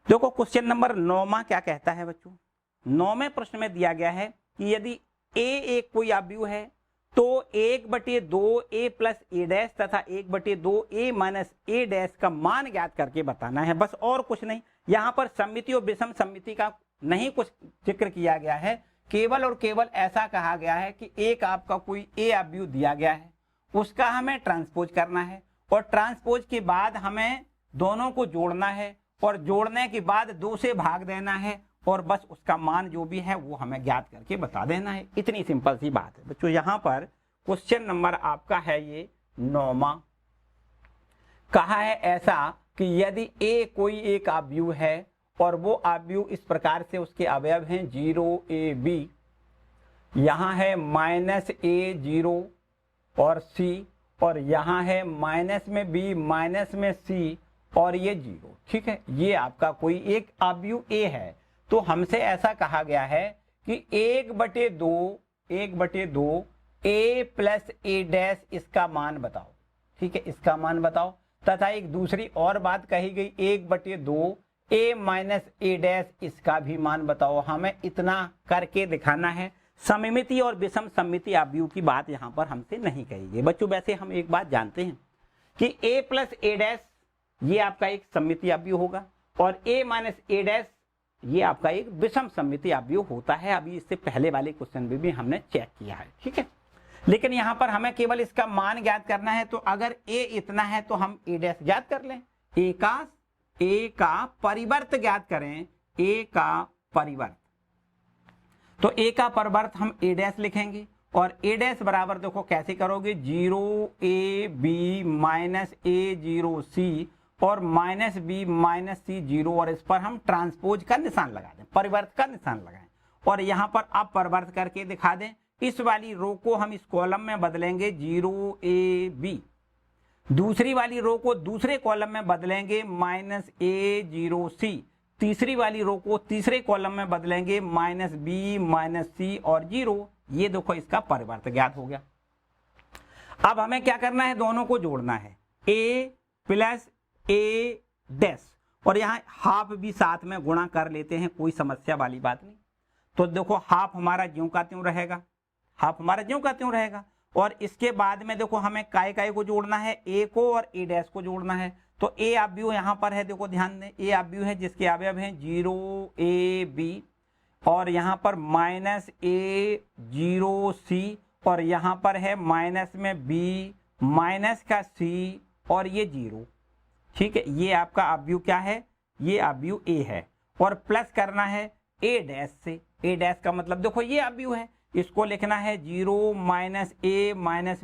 A: देखो क्वेश्चन नंबर 9 क्या कहता है बच्चों। 9वें प्रश्न में दिया गया है कि यदि a एक कोई आव्यूह है तो 1/2 a प्लस ए डैश तथा 1/2 a माइनस ए डैश का मान ज्ञात करके बताना है, बस और कुछ नहीं। यहाँ पर सममिति और विषम सममिति का नहीं कुछ जिक्र किया गया है, केवल और केवल ऐसा कहा गया है कि एक आपका कोई a आव्यूह दिया गया है, उसका हमें ट्रांसपोज करना है, और ट्रांसपोज के बाद हमें दोनों को जोड़ना है, और जोड़ने के बाद 2 से भाग देना है, और बस उसका मान जो भी है वो हमें ज्ञात करके बता देना है। इतनी सिंपल सी बात है बच्चों। यहाँ पर क्वेश्चन नंबर आपका है ये 9वां, कहा है ऐसा कि यदि a कोई एक आव्यूह है और वो आव्यूह इस प्रकार से उसके अवयव हैं 0ab, यहाँ है -a 0 और c, और यहाँ है माइनस में b माइनस में c और ये 0। ठीक है, ये आपका कोई एक आव्यूह a है। तो हमसे ऐसा कहा गया है कि 1/2 a प्लस ए डैश इसका मान बताओ। ठीक है, इसका मान बताओ। तथा एक दूसरी और बात कही गई 1/2 a माइनस ए डैश इसका भी मान बताओ। हमें इतना करके दिखाना है। सममिति और विषम सममिति अवयव की बात यहाँ पर हमसे नहीं कही गई। बच्चों वैसे हम एक बात जानते हैं कि a प्लस ए डैश ये आपका एक सममिति अवयव होगा और a माइनस ए डैश ये आपका एक विषम सममिति अवयव होता है। अभी इससे पहले वाले क्वेश्चन में भी हमने चेक किया है। ठीक है, लेकिन यहाँ पर हमें केवल इसका मान ज्ञात करना है। तो अगर a इतना है तो हम a डैश ज्ञात कर लें। a का परिवर्त ज्ञात करें, a का परिवर्त। तो a का परिवर्त हम a डैश लिखेंगे और a डैश बराबर देखो कैसे करोगे, 0ab माइनस a0c और माइनस b माइनस c 0 और इस पर हम ट्रांसपोज का निशान लगा दें, परिवर्त का निशान लगाएं और यहाँ पर अब परिवर्त करके दिखा दें। इस वाली रो को हम इस कॉलम में बदलेंगे 0ab, दूसरी वाली रो को दूसरे कॉलम में बदलेंगे माइनस a0c, तीसरी वाली रो को तीसरे कॉलम में बदलेंगे माइनस b माइनस c और 0। ये देखो इसका परिवर्त ज्ञात हो गया। अब हमें क्या करना है, दोनों को जोड़ना है, a प्लस ए डैश और यहाँ हाफ भी साथ में गुणा कर लेते हैं, कोई समस्या वाली बात नहीं। तो देखो हाफ हमारा ज्यों का त्यों रहेगा, हाफ हमारा ज्यों का त्यों रहेगा और इसके बाद में देखो हमें काय को जोड़ना है, ए को और ए डैश को जोड़ना है। तो ए अवयव यहाँ पर है, देखो ध्यान दें, ए अवयव है जिसके अवयव हैं 0ab और यहाँ पर माइनस a0c और यहाँ पर है माइनस में b माइनस का c और ये 0। ठीक है, ये आपका अवयव क्या है, ये अवयव a है और प्लस करना है a डैश से। a डैश का मतलब देखो ये अवयव है, इसको लिखना है 0 माइनस a माइनस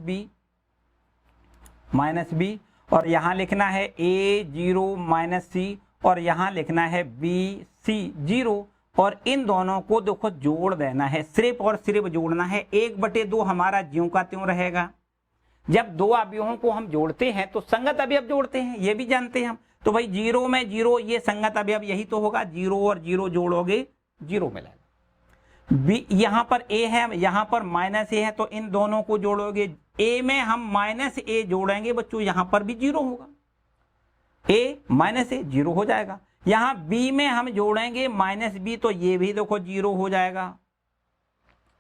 A: b और यहाँ लिखना है a0 माइनस c और यहाँ लिखना है b c 0 और इन दोनों को देखो जोड़ देना है, सिर्फ और सिर्फ जोड़ना है। 1/2 हमारा ज्यों का त्यों रहेगा। जब दो अवयवों को हम जोड़ते हैं तो संगत अवयव जोड़ते हैं, ये भी जानते हैं हम। तो भाई 0 में 0 ये संगत अवयव यही तो होगा, 0 और 0 जोड़ोगे 0 मिलेगा। बी यहाँ पर a है, यहाँ पर माइनस a है, तो इन दोनों को जोड़ोगे। a में हम माइनस a जोड़ेंगे बच्चों, यहाँ पर भी 0 होगा, a माइनस a 0 हो जाएगा। यहाँ b में हम जोड़ेंगे माइनस b, तो ये भी देखो 0 हो जाएगा।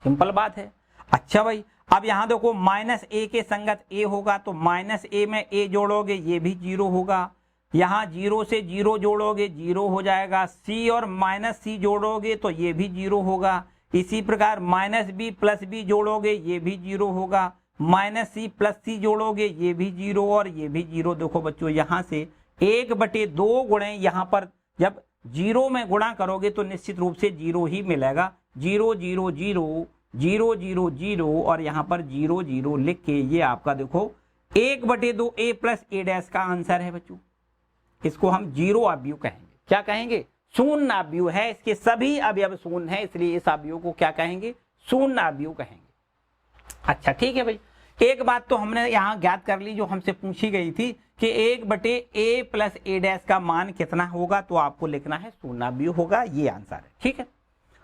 A: सिंपल बात है। अच्छा भाई अब यहाँ देखो माइनस a के संगत a होगा, तो माइनस a में a जोड़ोगे ये भी 0 होगा। यहाँ 0 से 0 जोड़ोगे 0 हो जाएगा। c और माइनस c जोड़ोगे तो ये भी 0 होगा। इसी प्रकार माइनस b प्लस b जोड़ोगे ये भी 0 होगा। माइनस c प्लस c जोड़ोगे ये भी 0 और ये भी 0। देखो बच्चों यहाँ से 1/2 गुणे यहाँ पर जब 0 में गुणा करोगे तो निश्चित रूप से 0 ही मिलेगा। 0 0 0 0 0 0 और यहाँ पर 0 0 लिख के ये आपका देखो 1/2 a प्लस ए डैश का आंसर है बच्चों। इसको हम 0 अवयव कहेंगे। क्या कहेंगे? शून्य अवयव है, इसके सभी अवयव शून्य है, इसलिए इस अवयव को क्या कहेंगे? शून्य अवयव कहेंगे। अच्छा ठीक है भाई, एक बात तो हमने यहाँ ज्ञात कर ली जो हमसे पूछी गई थी कि 1/a प्लस ए डैश का मान कितना होगा, तो आपको लिखना है शून्य अवयव होगा, ये आंसर है। ठीक है,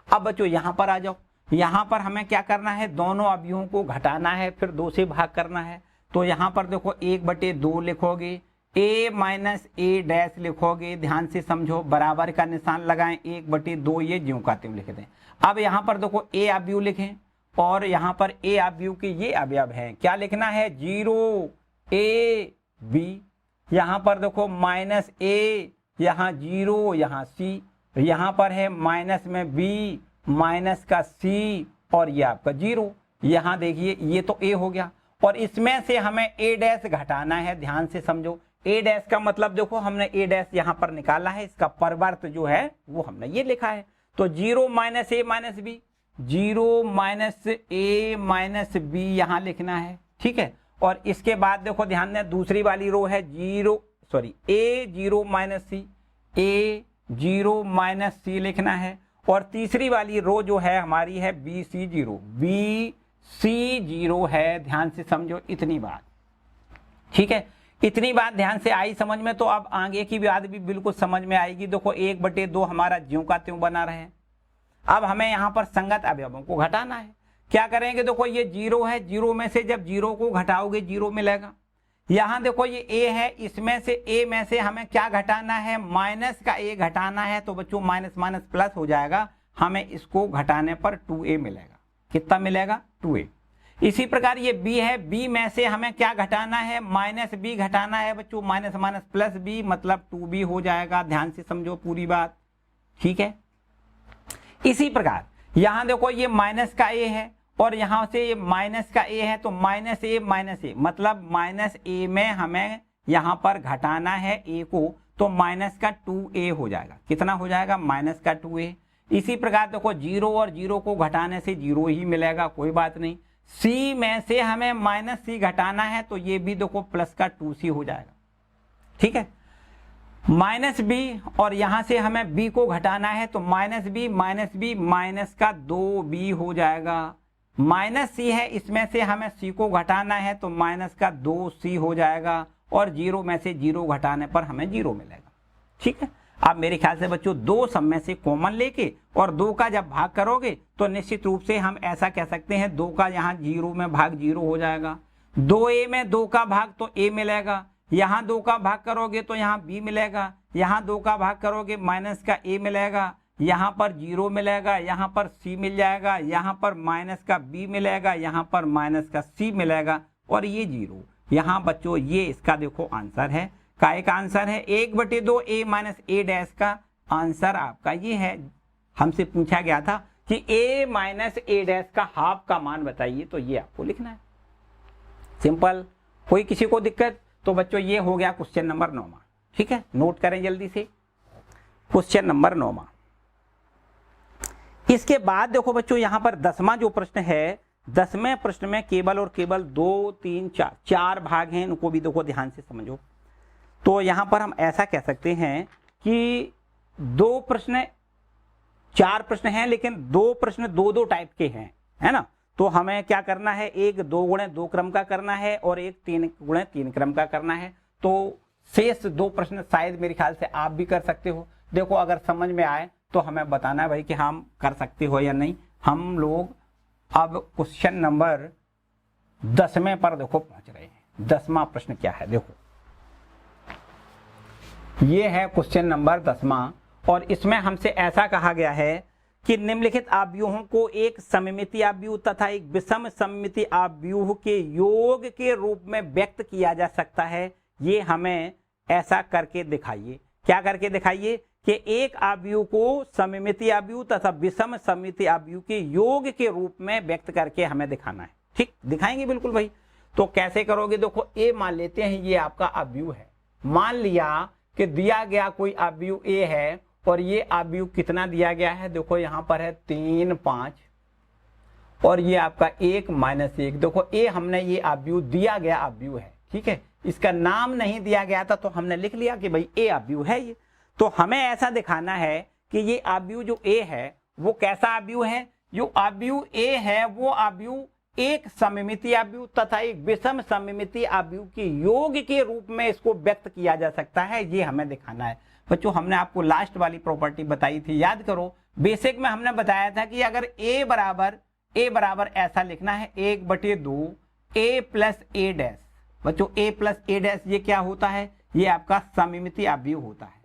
A: अब बच्चों यहाँ पर आ जाओ। यहाँ पर हमें क्या करना है? दोनों अवयवों को घटाना है, फिर 2 से भाग करना है। तो यहाँ पर देखो 1/2 लिखोगे, a माइनस ए डैश लिखोगे, ध्यान से समझो, बराबर का निशान लगाएं, 1/2 ये ज्यों का त्यों लिख दें। अब यहाँ पर देखो a अवयव लिखें और यहाँ पर a अवयव के ये अवयव हैं, क्या लिखना है? 0ab, यहाँ पर देखो माइनस a, यहाँ 0, यहाँ c, यहाँ पर है माइनस में b माइनस का c और ये आपका 0। यहाँ देखिए ये तो a हो गया और इसमें से हमें a डैश घटाना है। ध्यान से समझो, a डैश का मतलब देखो हमने a डैश यहाँ पर निकाला है, इसका परिवर्त जो है वो हमने ये लिखा है। तो 0 minus a minus b, 0 minus a minus b यहाँ लिखना है। ठीक है, और इसके बाद देखो ध्यान दें, दूसरी वाली रो है a0 minus c, a0 minus c लिखना है। और तीसरी वाली रो जो है हमारी है bc0 है। ध्यान से समझो इतनी बात। ठीक है, इतनी बात ध्यान से आई समझ में, तो अब आगे की बात भी बिल्कुल समझ में आएगी। देखो 1/2 हमारा ज्यों का त्यों बना रहे। अब हमें यहाँ पर संगत अवयवों को घटाना है। क्या करेंगे, देखो ये 0 है, 0 में से जब 0 को घटाओगे 0 मिलेगा। यहां देखो ये a है, इसमें से a में से हमें क्या घटाना है, माइनस का a घटाना है, तो बच्चों माइनस माइनस प्लस हो जाएगा, हमें इसको घटाने पर 2a मिलेगा। कितना मिलेगा, 2a। इसी प्रकार ये b है, b में से हमें क्या घटाना है, माइनस b घटाना है बच्चों, माइनस माइनस प्लस b मतलब 2b हो जाएगा। ध्यान से समझो पूरी बात, ठीक है। इसी प्रकार यहां देखो ये माइनस का a है और यहां से ये माइनस का a है, तो माइनस a मतलब माइनस a में हमें यहां पर घटाना है a को, तो माइनस का 2a हो जाएगा। कितना हो जाएगा, माइनस का 2a। इसी प्रकार देखो 0 और 0 को घटाने से 0 ही मिलेगा, कोई बात नहीं। c में से हमें माइनस c घटाना है, तो ये भी देखो प्लस का 2c हो जाएगा, ठीक है। माइनस b और यहां से हमें b को घटाना है, तो माइनस b माइनस का 2b हो जाएगा। माइनस c है, इसमें से हमें c को घटाना है, तो माइनस का 2c हो जाएगा और 0 में से 0 घटाने पर हमें 0 मिलेगा, ठीक है। अब मेरे ख्याल से बच्चों 2 सब में से कॉमन लेके और 2 का जब भाग करोगे तो निश्चित रूप से हम ऐसा कह सकते हैं 2 का यहाँ 0 में भाग 0 हो जाएगा। 2a में 2 का भाग तो a मिलेगा, यहाँ 2 का भाग करोगे तो यहाँ b मिलेगा, यहाँ 2 का भाग करोगे माइनस का a मिलेगा, यहाँ पर 0 मिलेगा, यहाँ पर c मिल जाएगा, यहाँ पर माइनस का b मिलेगा, यहाँ पर माइनस का c मिलेगा और ये 0। यहाँ बच्चों ये इसका देखो आंसर है, काय का आंसर है 1/2 a माइनस a डैश का आंसर आपका ये है। हमसे पूछा गया था कि a माइनस a डैश का हाफ का मान बताइए, तो ये आपको लिखना है, सिंपल। कोई किसी को दिक्कत, तो बच्चों ये हो गया क्वेश्चन नंबर 9। ठीक है, नोट करें जल्दी से क्वेश्चन नंबर 9। इसके बाद देखो बच्चों यहां पर 10वां जो प्रश्न है, 10वें प्रश्न में केवल और केवल 2 3 4 भाग हैं, इनको भी देखो ध्यान से समझो। तो यहां पर हम ऐसा कह सकते हैं कि 4 प्रश्न हैं, लेकिन 2 प्रश्न 2 टाइप के हैं, है ना। तो हमें क्या करना है, एक 2 गुणे 2 क्रम का करना है और एक 3 गुणे 3 क्रम का करना है। तो शेष 2 प्रश्न शायद मेरे ख्याल से आप भी कर सकते हो। देखो अगर समझ में आए तो हमें बताना है भाई कि हम कर सकते हो या नहीं। हम लोग अब क्वेश्चन नंबर 10वें पर देखो पहुंच रहे हैं। 10वां प्रश्न क्या है, देखो ये है क्वेश्चन नंबर 10वां और इसमें हमसे ऐसा कहा गया है कि निम्नलिखित आव्यूहों को एक सममितीय आव्यूह तथा एक विषम सममितीय आव्यूह के योग के रूप में व्यक्त किया जा सकता है। ये हमें ऐसा करके दिखाइए। क्या करके दिखाइए कि एक आव्यूह को सममितीय आव्यूह तथा विषम सममितीय आव्यूह के योग के रूप में व्यक्त करके हमें दिखाना है। ठीक, दिखाएंगे बिल्कुल भाई। तो कैसे करोगे, देखो ए मान लेते हैं ये आपका आव्यूह है। मान लिया कि दिया गया कोई आव्यूह ए है और ये आव्यूह कितना दिया गया है, देखो यहां पर है 3 5 और ये आपका 1 - 1। देखो ए हमने ये आव्यूह दिया गया आव्यूह है, ठीक है। इसका नाम नहीं दिया गया था तो हमने लिख लिया कि भाई ए आव्यूह है ये। तो हमें ऐसा दिखाना है कि ये आव्यूह जो ए है वो कैसा आव्यूह है। जो आव्यूह ए है वो आव्यूह एक सममितीय आव्यूह तथा एक विषम सममितीय आव्यूह के योग के रूप में इसको व्यक्त किया जा सकता है, ये हमें दिखाना है। बच्चों हमने आपको लास्ट वाली प्रॉपर्टी बताई थी, याद करो। बेसिक में हमने बताया था कि अगर a बराबर ऐसा लिखना है 1/2 a प्लस a डैश। बच्चों a प्लस a डैश ये क्या होता है, ये आपका सममितीय आव्यूह होता है।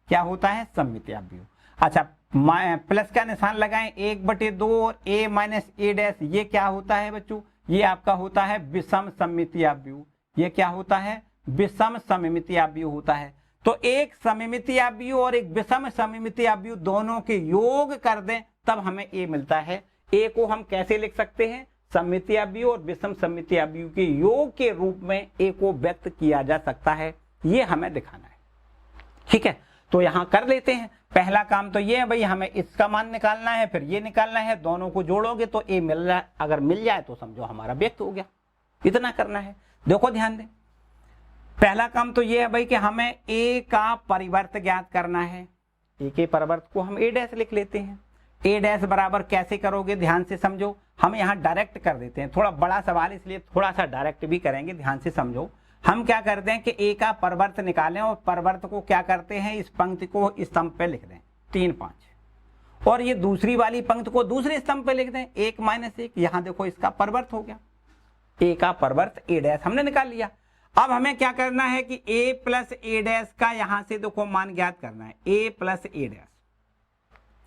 A: क्या होता है, सममितीय आव्यूह। अच्छा प्लस का निशान लगाएं 1/2 और a माइनस a डैश ये क्या होता है बच्चों, ये आपका होता है विषम सममितीय आव्यूह। ये क्या होता है, विषम सममितीय आव्यूह होता है। तो एक सममितीय आव्यूह और एक विषम सममितीय आव्यूह दोनों के योग कर दें तब हमें a मिलता है। a को हम कैसे लिख सकते हैं, सममितीय आव्यूह और विषम सममितीय आव्यूह के योग के रूप में a को व्यक्त किया जा सकता है। ये हमें दिखाना है, ठीक है। तो यहां कर लेते हैं। पहला काम तो ये है भाई, हमें इसका मान निकालना है, फिर ये निकालना है। दोनों को जोड़ोगे तो a मिल रहा है, अगर मिल जाए तो समझो हमारा व्यक्त हो गया। इतना करना है। देखो ध्यान दें, पहला काम तो ये है भाई कि हमें a का परिवर्त ज्ञात करना है। a के परिवर्त को हम a डैश लिख लेते हैं। a डैश बराबर कैसे करोगे, ध्यान से समझो। हम यहाँ डायरेक्ट कर देते हैं, थोड़ा बड़ा सवाल इसलिए थोड़ा सा डायरेक्ट भी करेंगे, ध्यान से समझो। हम क्या करते हैं कि a का परिवर्त निकालें और परिवर्त को क्या करते हैं, इस पंक्ति को स्तंभ पे लिख दें 3 5 और ये दूसरी वाली पंक्ति को दूसरे स्तंभ पे लिख दें 1 - 1। यहां देखो इसका परवर्त हो गया, a का परवर्त a डैश हमने निकाल लिया। अब हमें क्या करना है कि a प्लस a डैश का यहां से देखो मान ज्ञात करना है, a plus a dash,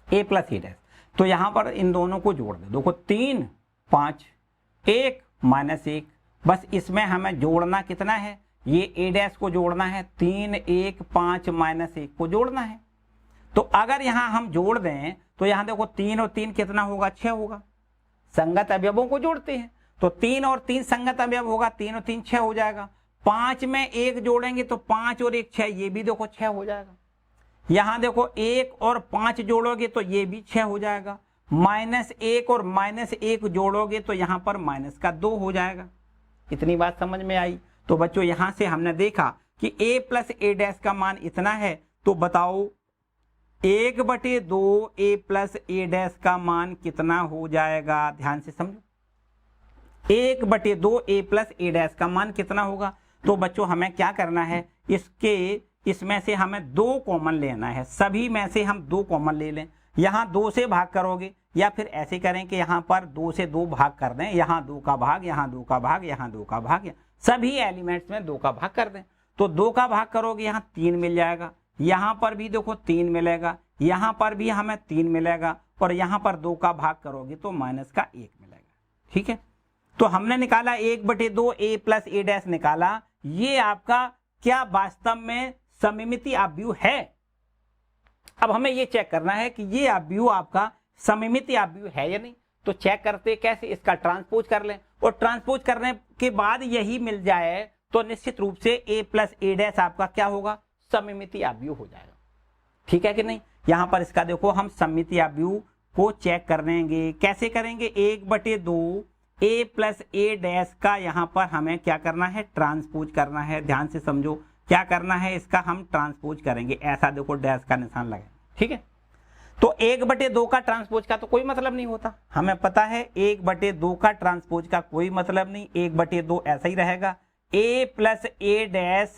A: a plus a dash. तो यहां पर इन दोनों को जोड़ दे, देखो 3 5 1 - 1। बस इसमें हमें जोड़ना कितना है, ये a डैश को जोड़ना है, 3 1 5 - 1 को जोड़ना है। तो अगर यहां हम जोड़ दें तो यहां देखो 3 और 3 कितना होगा, 6 होगा। संगत अवयवों को जोड़ते हैं तो 3 और 3 संगत अवयव होगा, 3 और 3 6 हो जाएगा। 5 में 1 जोड़ेंगे तो 5 और 1 6, ये भी देखो 6 हो जाएगा। यहां देखो 1 और 5 जोड़ोगे तो ये भी 6 हो जाएगा। -1 और -1 जोड़ोगे तो यहां पर माइनस का 2 हो जाएगा। इतनी बात समझ में आई। तो बच्चों यहां से हमने देखा कि a प्लस a डैश का मान इतना है, तो बताओ 1/2 a प्लस a डैश का मान कितना हो जाएगा। ध्यान से समझो, 1/2 a प्लस a डैश का मान कितना होगा। तो बच्चों हमें क्या करना है, इसमें से हमें 2 कॉमन लेना है। सभी में से हम 2 कॉमन ले लें। यहाँ 2 से भाग करोगे या फिर ऐसे करें कि यहाँ पर 2 से 2 भाग कर दें, यहाँ 2 का भाग, यहाँ 2 का भाग, यहाँ 2 का भाग, सभी एलिमेंट्स में 2 का भाग कर दें। तो 2 का भाग करोगे यहाँ 3 मिल जाएगा, यहाँ पर भी देखो 3 मिलेगा, यहाँ पर भी हमें 3 मिलेगा, और यहाँ पर 2 का भाग करोगे तो माइनस का 1 मिलेगा। ठीक है, तो हमने निकाला 1/2 a प्लस a डैश निकाला। ये आपका क्या वास्तव में सममिति आव्यूह है। अब हमें ये चेक करना है कि ये आव्यूह आपका सममिति आव्यूह है या नहीं। तो चेक करते कैसे, इसका ट्रांसपोज कर लें, और ट्रांसपोज करने के बाद यही मिल जाए तो निश्चित रूप से a प्लस a डैश आपका क्या होगा, सममिति आव्यूह हो जाएगा। ठीक है कि नहीं। यहां पर इसका देखो हम सममिति आव्यूह को चेक कर लेंगे। कैसे करेंगे, 1/2 a प्लस a डैश का यहां पर हमें क्या करना है, ट्रांसपोज करना है। ध्यान से समझो क्या करना है, इसका हम ट्रांसपोज करेंगे। ऐसा देखो डैश का निशान लगे, ठीक है। तो 1/2 का ट्रांसपोज का तो कोई मतलब नहीं होता, हमें पता है 1/2 का ट्रांसपोज का कोई मतलब नहीं। 1/2 ऐसा ही रहेगा। a प्लस a डैश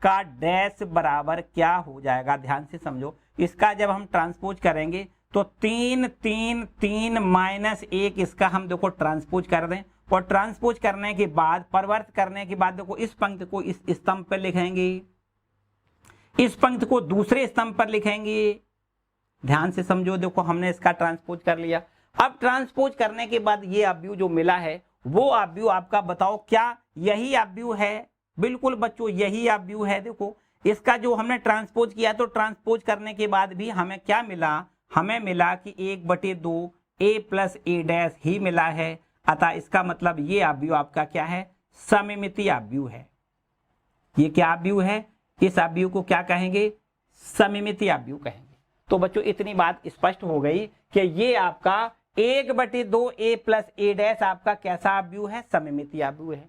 A: का डैश बराबर क्या हो जाएगा, ध्यान से समझो। इसका जब हम ट्रांसपोज करेंगे तो 3 3 3 -1 इसका हम देखो ट्रांसपोज कर दें, और ट्रांसपोज करने के बाद परिवर्त करने के बाद देखो इस पंक्ति को इस स्तंभ पर लिखेंगे, इस पंक्ति को दूसरे स्तंभ पर लिखेंगे। ध्यान से समझो, देखो हमने इसका ट्रांसपोज कर लिया। अब ट्रांसपोज करने के बाद ये आव्यूह जो मिला है वो आव्यूह आपका बताओ क्या यही आव्यूह है। बिल्कुल बच्चों यही आव्यूह है। देखो इसका जो हमने ट्रांसपोज किया तो ट्रांसपोज करने के बाद भी हमें क्या मिला, हमें मिला कि 1/2 a प्लस a डैश ही मिला है। अतः इसका मतलब ये आव्यूह आपका क्या है, सममिति आव्यूह है। ये क्या आव्यूह है, इस आव्यूह को क्या कहेंगे, सममिति आव्यूह कहेंगे। तो बच्चों इतनी बात स्पष्ट हो गई कि ये आपका 1/2 a प्लस a डैश आपका कैसा आव्यूह है, सममिति आव्यूह है।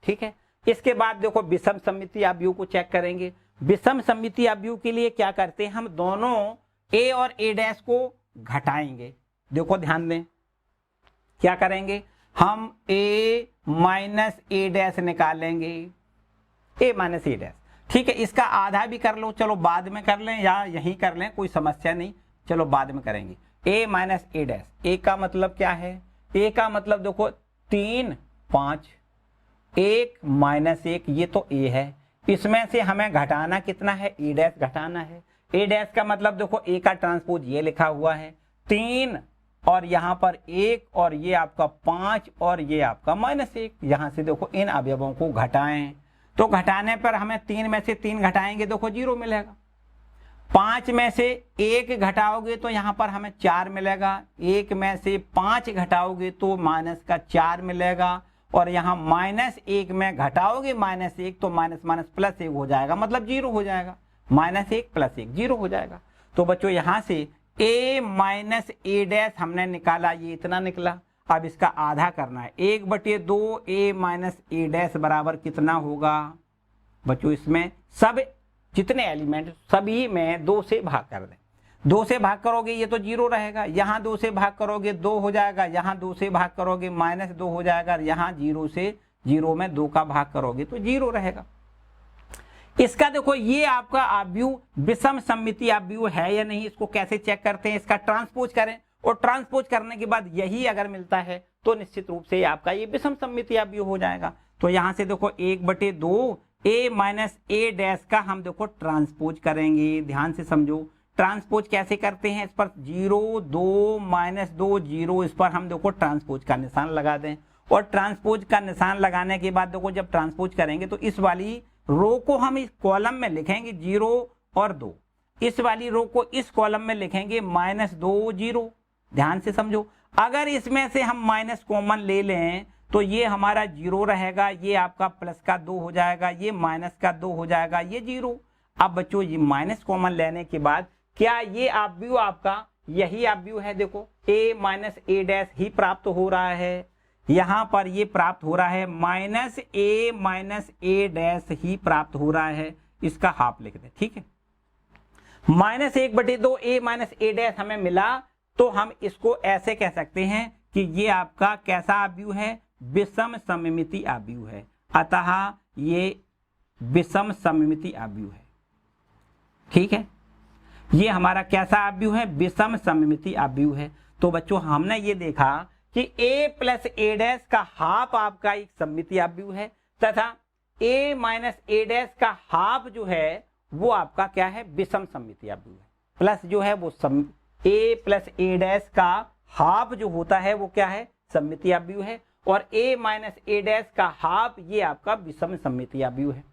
A: ठीक है, इसके बाद देखो विषम सममिति आव्यूह को चेक करेंगे। विषम सममिति आव्यूह के लिए क्या करते हैं, हम दोनों a और a डैश को घटाएंगे। देखो ध्यान दें, क्या करेंगे, हम a माइनस a डैश निकालेंगे, a माइनस a डैश। ठीक है, इसका आधा भी कर लो, चलो बाद में कर लें या यहीं कर लें, कोई समस्या नहीं, चलो बाद में करेंगे। a minus a dash, a का मतलब क्या है, a का मतलब देखो 3 5 1 माइनस 1, ये तो a है। इसमें से हमें घटाना कितना है, a डैश घटाना है। a डैश का मतलब देखो a का ट्रांसपोज ये लिखा हुआ है 3 और यहाँ पर 1 और ये आपका 5 और ये आपका -1। यहाँ से देखो इन अवयवों को घटाएं, तो घटाने पर हमें 3 में से 3 घटाएंगे, देखो 0 मिलेगा। 5 में से 1 घटाओगे तो यहाँ पर हमें 4 मिलेगा। 1 में से 5 घटाओगे तो माइनस का 4 मिलेगा, और यहाँ -1 में घटाओगे -1 तो माइनस माइनस प्लस 1 हो जाएगा, मतलब 0 हो जाएगा। -1 + 1 0 हो जाएगा। तो बच्चों यहाँ से a माइनस a डैश हमने निकाला, ये इतना निकला। अब इसका आधा करना है, 1/2 a माइनस a डैश बराबर कितना होगा बच्चों, इसमें सब जितने एलिमेंट सभी में 2 से भाग कर दें। 2 से भाग करोगे ये तो 0 रहेगा, यहाँ 2 से भाग करोगे 2 हो जाएगा, यहाँ 2 से भाग करोगे -2 हो जाएगा, यहाँ 0 से 0 में 2 का भाग करोगे तो 0 रहेगा। इसका देखो ये आपका आव्यूह विषम सममिति आव्यूह है या नहीं, इसको कैसे चेक करते हैं, इसका ट्रांसपोज करें और ट्रांसपोज करने के बाद यही अगर मिलता है तो निश्चित रूप से आपका ये विषम सममिति आव्यूह हो जाएगा। तो यहां से देखो 1/2 a माइनस ए डैश का हम देखो ट्रांसपोज करेंगे। ध्यान से समझो ट्रांसपोज कैसे करते हैं, इस पर 0 2 माइनस 2 0 इस पर हम देखो ट्रांसपोज का निशान लगा दें और ट्रांसपोज का निशान लगाने के बाद देखो जब ट्रांसपोज करेंगे तो इस वाली रो को हम इस कॉलम में लिखेंगे 0 और 2, इस वाली रो को इस कॉलम में लिखेंगे -2 0। ध्यान से समझो अगर इसमें से हम माइनस कॉमन ले लें तो ये हमारा 0 रहेगा, ये आपका प्लस का 2 हो जाएगा, ये माइनस का 2 हो जाएगा, ये 0। अब बच्चों ये माइनस कॉमन लेने के बाद क्या ये आव्यूह आपका यही आव्यूह है, देखो a माइनस ए डैश ही प्राप्त हो रहा है, यहां पर ये प्राप्त हो रहा है -a माइनस ए डैश ही प्राप्त हो रहा है, इसका हाफ लिख दें, ठीक है। -1/2 a माइनस ए डैश हमें मिला तो हम इसको ऐसे कह सकते हैं कि ये आपका कैसा आव्यूह है, विषम सममिति आव्यूह है, अतः ये विषम सममिति आव्यूह है, ठीक है। ये हमारा कैसा आव्यूह है, विषम सममिति आव्यूह है। तो बच्चों हमने ये देखा कि a प्लस ए डैश का हाफ आपका एक सममिति आव्यूह है तथा a माइनस ए डैश का हाफ जो है वो आपका क्या है, विषम सममिति आव्यूह है। प्लस जो है वो a प्लस ए डैश का हाफ जो होता है वो क्या है, सममिति आव्यूह है और a माइनस ए डैश का हाफ ये आपका विषम सममिति आव्यूह है।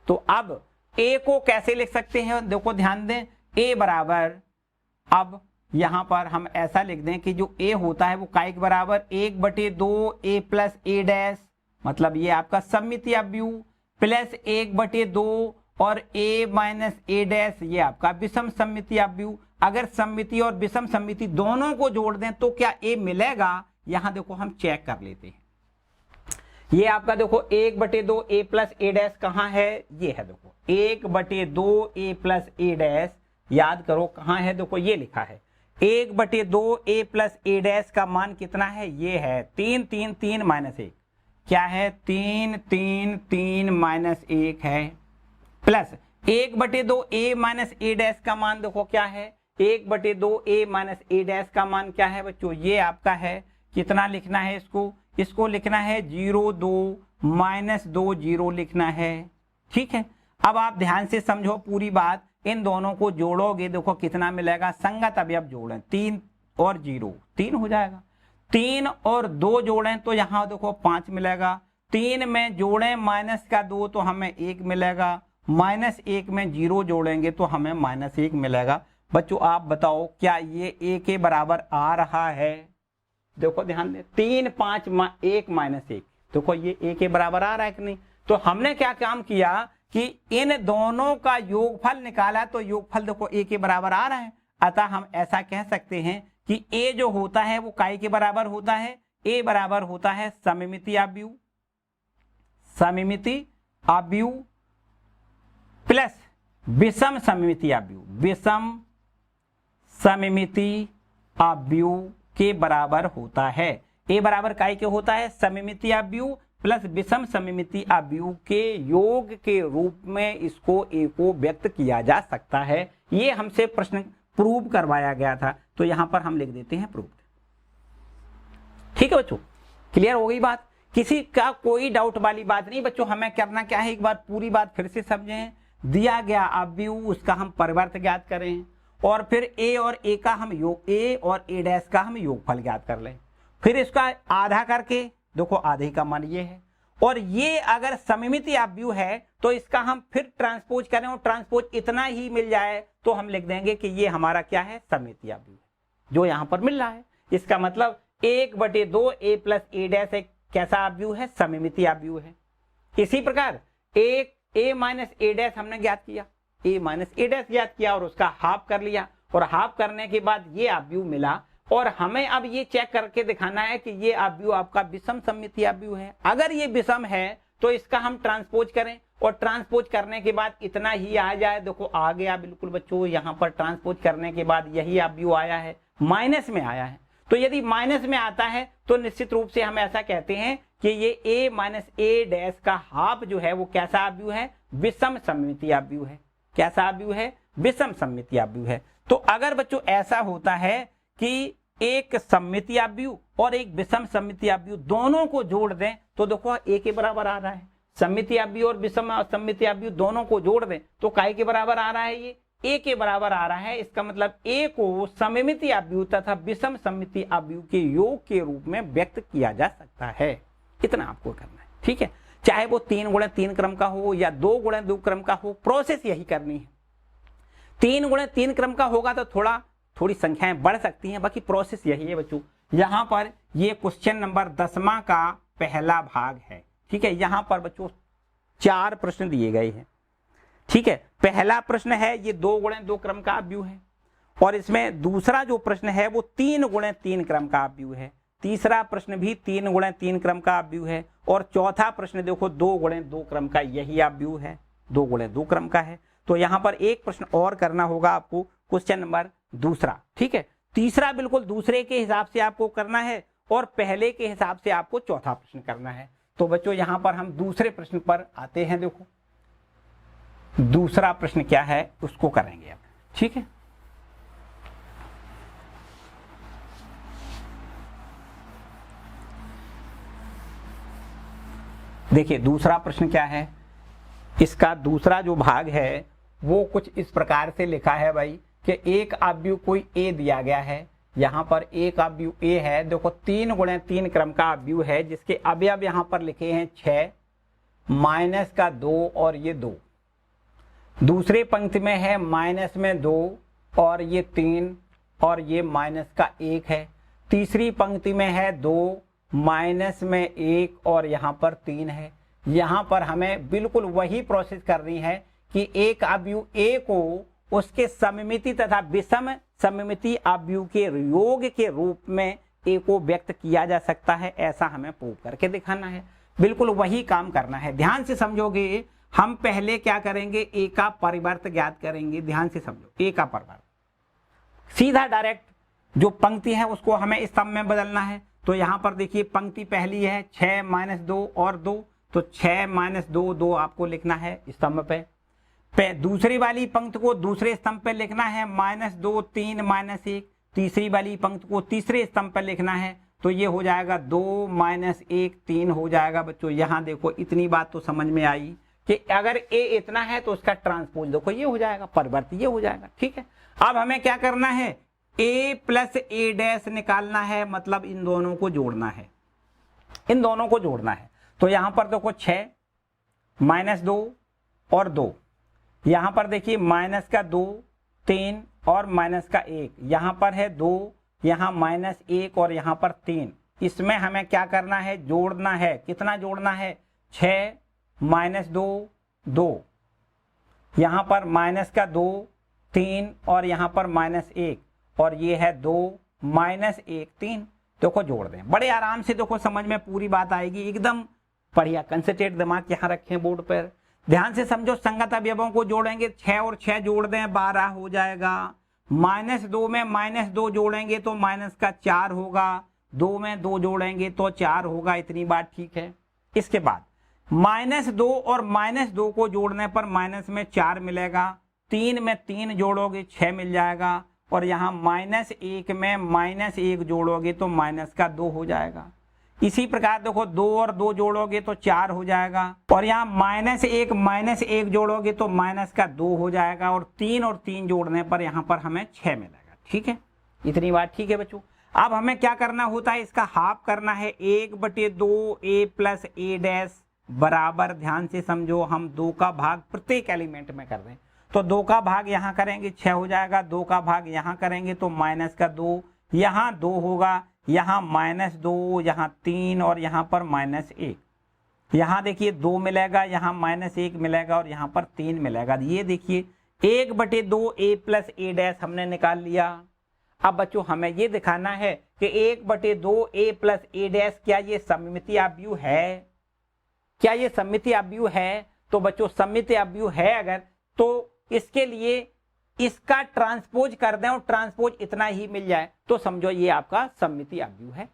A: तो अब a को कैसे लिख सकते हैं, देखो ध्यान दें, a बराबर, अब यहां पर हम ऐसा लिख दें कि जो a होता है वो काय के बराबर 1/2 a प्लस ए डैश, मतलब ये आपका सममिति आव्यूह, प्लस 1/2 और a माइनस ए डैश ये आपका विषम सममिति आव्यूह। अगर सममिति और विषम सममिति दोनों को जोड़ दें तो क्या a मिलेगा, यहां देखो हम चेक कर लेते हैं। ये आपका देखो 1/2 a प्लस ए डैश कहाँ है, ये है देखो 1/2 a प्लस ए डैश, याद करो कहाँ है, देखो ये लिखा है 1/2 a प्लस ए डैश का मान कितना है, ये है 3 3 3 -1, क्या है 3 3 3 -1 है, plus 1/2 a minus A dash का मान देखो क्या है, 1/2 a माइनस ए डैश का मान क्या है बच्चों, ये आपका है, कितना लिखना है इसको लिखना है 0 2 -2 0 लिखना है, ठीक है। अब आप ध्यान से समझो पूरी बात, इन दोनों को जोड़ोगे देखो कितना मिलेगा, संगत अवयव जोड़ें 3 और 0 3 हो जाएगा, 3 और 2 जोड़ें तो यहाँ देखो 5 मिलेगा, 3 में जोड़ें -2 तो हमें 1 मिलेगा, -1 में 0 जोड़ेंगे तो हमें -1 मिलेगा। बच्चों आप बताओ क्या ये a के बराबर आ रहा है, देखो ध्यान दें 3 5 1 -1, देखो ये a के बराबर आ रहा है कि नहीं। तो हमने क्या काम किया कि इन दोनों का योगफल निकाला तो योगफल देखो a के बराबर आ रहा है, अतः हम ऐसा कह सकते हैं कि a जो होता है वो काय के बराबर होता है, a बराबर होता है सममिति आव्यूह, सममिति आव्यूह प्लस विषम सममिति आव्यूह, विषम सममिति आव्यूह के बराबर होता है। a बराबर काय के होता है, सममिति आव्यूह प्लस विषम सममिति आव्यूह के योग के रूप में इसको a को व्यक्त किया जा सकता है। ये हमसे प्रश्न प्रूव करवाया गया था, तो यहां पर हम लिख देते हैं प्रूव, ठीक है बच्चों, क्लियर हो गई बात, किसी का कोई डाउट वाली बात नहीं। बच्चों हमें करना क्या है, एक बार पूरी बात फिर से समझें, दिया गया आव्यूह उसका हम परिवर्त ज्ञात करें और फिर a और a का हम योग, a और a डैश का हम योगफल ज्ञात कर लें, फिर इसका आधा करके देखो आधे का मान ये है, और ये अगर सममिति आव्यूह है तो इसका हम फिर ट्रांसपोज करें और ट्रांसपोज इतना ही मिल जाए तो हम लिख देंगे कि ये हमारा क्या है, सममिति आव्यूह है, जो यहां पर मिल रहा है। इसका मतलब 1/2 a प्लस ए डैश एक कैसा आव्यूह है, सममिति आव्यूह है। इसी प्रकार a माइनस ए डैश हमने ज्ञात किया, a माइनस ए डैश ज्ञात किया और उसका हाफ कर लिया, और हाफ करने के बाद ये आव्यूह मिला, और हमें अब ये चेक करके दिखाना है कि ये आव्यूह आपका विषम सममिति आव्यूह है। अगर ये विषम है तो इसका हम ट्रांसपोज करें और ट्रांसपोज करने के बाद इतना ही आ जाए, देखो आ गया बिल्कुल बच्चों, यहाँ पर ट्रांसपोज करने के बाद यही आव्यूह आया है, माइनस में आया है। तो यदि माइनस में आता है तो निश्चित रूप से हम ऐसा कहते हैं कि ये a माइनस ए डैश का हाफ जो है वो कैसा आव्यूह है, विषम सममितीय आव्यूह है। कैसा आव्यूह है? विषम सममितीय आव्यूह है। तो अगर बच्चों ऐसा होता है कि एक सममितीय आव्यूह और एक विषम सममितीय आव्यूह दोनों को जोड़ दें तो देखो ए के बराबर आ रहा है। सममितीय आव्यूह और विषम सममितीय आव्यूह दोनों को जोड़ दें तो काय के बराबर आ रहा है? ये ए के बराबर आ रहा है। इसका मतलब ए को सममितीय आव्यूह तथा विषम सममितीय आव्यूह के योग के रूप में व्यक्त किया जा सकता है। इतना आपको करना है, ठीक है। चाहे वो 3x3 क्रम का हो या 2x2 क्रम का हो, प्रोसेस यही करनी है। 3x3 क्रम का होगा तो थोड़ी संख्याएं बढ़ सकती हैं, बाकी प्रोसेस यही है बच्चों। यहां पर ये क्वेश्चन नंबर 10वां का पहला भाग है, ठीक है। यहां पर बच्चों 4 प्रश्न दिए गए हैं, ठीक है। पहला प्रश्न है ये 2x2 क्रम का आव्यूह है और इसमें दूसरा जो प्रश्न है वो 3x3 क्रम का आव्यूह है। तीसरा प्रश्न भी 3x3 क्रम का आव्यूह है और चौथा प्रश्न देखो 2x2 क्रम का यही आव्यूह है, 2x2 क्रम का है। तो यहां पर एक प्रश्न और करना होगा आपको, क्वेश्चन नंबर दूसरा, ठीक है। तीसरा बिल्कुल दूसरे के हिसाब से आपको करना है और पहले के हिसाब से आपको चौथा प्रश्न करना है। तो बच्चों यहां पर हम दूसरे प्रश्न पर आते हैं। देखो दूसरा प्रश्न क्या है उसको करेंगे अब, ठीक है। देखिए दूसरा प्रश्न क्या है, इसका दूसरा जो भाग है वो कुछ इस प्रकार से लिखा है भाई कि एक आव्यूह कोई ए दिया गया है। यहां पर एक आव्यूह ए है, देखो 3x3 क्रम का आव्यूह है जिसके अवयव यहां पर लिखे हैं 6 माइनस का 2 और ये 2। दूसरी पंक्ति में है माइनस में 2 और ये 3 और ये माइनस का 1 है। तीसरी पंक्ति में है 2 माइनस में 1 और यहाँ पर 3 है। यहाँ पर हमें बिल्कुल वही प्रोसेस करनी है कि एक आव्यूह ए को उसके सममिति तथा विषम सममिति आव्यूह के योग के रूप में ए को व्यक्त किया जा सकता है, ऐसा हमें प्रूव करके दिखाना है। बिल्कुल वही काम करना है, ध्यान से समझोगे। हम पहले क्या करेंगे, ए का परिवर्त ज्ञात करेंगे। ध्यान से समझो, ए का परिवर्त सीधा डायरेक्ट जो पंक्ति है उसको हमें स्तंभ में बदलना है। तो यहां पर देखिए पंक्ति पहली है 6 माइनस 2 और 2, तो 6 माइनस 2 2 आपको लिखना है स्तंभ पे। दूसरी वाली पंक्ति को दूसरे स्तंभ पे लिखना है माइनस 2 3 माइनस 1। तीसरी वाली पंक्ति को तीसरे स्तंभ पे लिखना है, तो ये हो जाएगा 2 माइनस 1 3 हो जाएगा। बच्चों यहाँ देखो इतनी बात तो समझ में आई कि अगर ए इतना है तो उसका ट्रांसपोज देखो ये हो जाएगा, परिवर्त ये हो जाएगा, ठीक है। अब हमें क्या करना है, a प्लस ए डैश निकालना है, मतलब इन दोनों को जोड़ना है, इन दोनों को जोड़ना है। तो यहां पर देखो 6 माइनस 2 और 2, यहां पर देखिए माइनस का 2 3 और माइनस का 1, यहां पर है 2, यहां माइनस 1 और यहां पर 3। इसमें हमें क्या करना है, जोड़ना है। कितना जोड़ना है, 6 माइनस 2 2, यहां पर माइनस का 2 3 और यहां पर माइनस 1 और ये है 2 माइनस 1 3। देखो जोड़ दें, बड़े आराम से देखो समझ में पूरी बात आएगी, एकदम बढ़िया। कंसंट्रेट दिमाग यहाँ रखें बोर्ड पर, ध्यान से समझो। संगत अवयवों को जोड़ेंगे, 6 और 6 जोड़ दें 12 हो जाएगा। माइनस 2 में माइनस 2 जोड़ेंगे तो माइनस का 4 होगा, 2 में 2 जोड़ेंगे तो 4 होगा। इतनी बात ठीक है। इसके बाद माइनस 2 और माइनस 2 को जोड़ने पर माइनस में 4 मिलेगा, 3 में 3 जोड़ोगे 6 मिल जाएगा और यहाँ माइनस 1 में माइनस 1 जोड़ोगे तो माइनस का 2 हो जाएगा। इसी प्रकार देखो 2 और 2 जोड़ोगे तो 4 हो जाएगा और यहाँ माइनस 1 जोड़ोगे तो माइनस का 2 हो जाएगा और 3 जोड़ने पर यहाँ पर हमें 6 मिलेगा, ठीक है। इतनी बात ठीक है बच्चों। अब हमें क्या करना होता है, इसका हाफ करना है। 1/2 a प्लस ए डैश बराबर, ध्यान से समझो, हम 2 का भाग प्रत्येक एलिमेंट में कर दें। तो 2 का भाग यहाँ करेंगे 6 हो जाएगा, 2 का भाग यहाँ करेंगे तो माइनस का 2, यहाँ 2 होगा, यहाँ माइनस 2, यहाँ 3 और यहाँ पर माइनस 1। यहाँ देखिए 2 मिलेगा, यहाँ माइनस 1 मिलेगा और यहाँ पर 3 मिलेगा। ये देखिए 1/2 a प्लस ए डैश हमने निकाल लिया। अब बच्चों हमें ये दिखाना है कि 1/2 a प्लस ए डैश क्या ये सममितीय आव्यूह है, क्या ये सममितीय आव्यूह है। तो बच्चों सममितीय आव्यूह है अगर, तो इसके लिए इसका ट्रांसपोज कर दें और ट्रांसपोज इतना ही मिल जाए तो समझो ये आपका सममितीय आव्यूह है।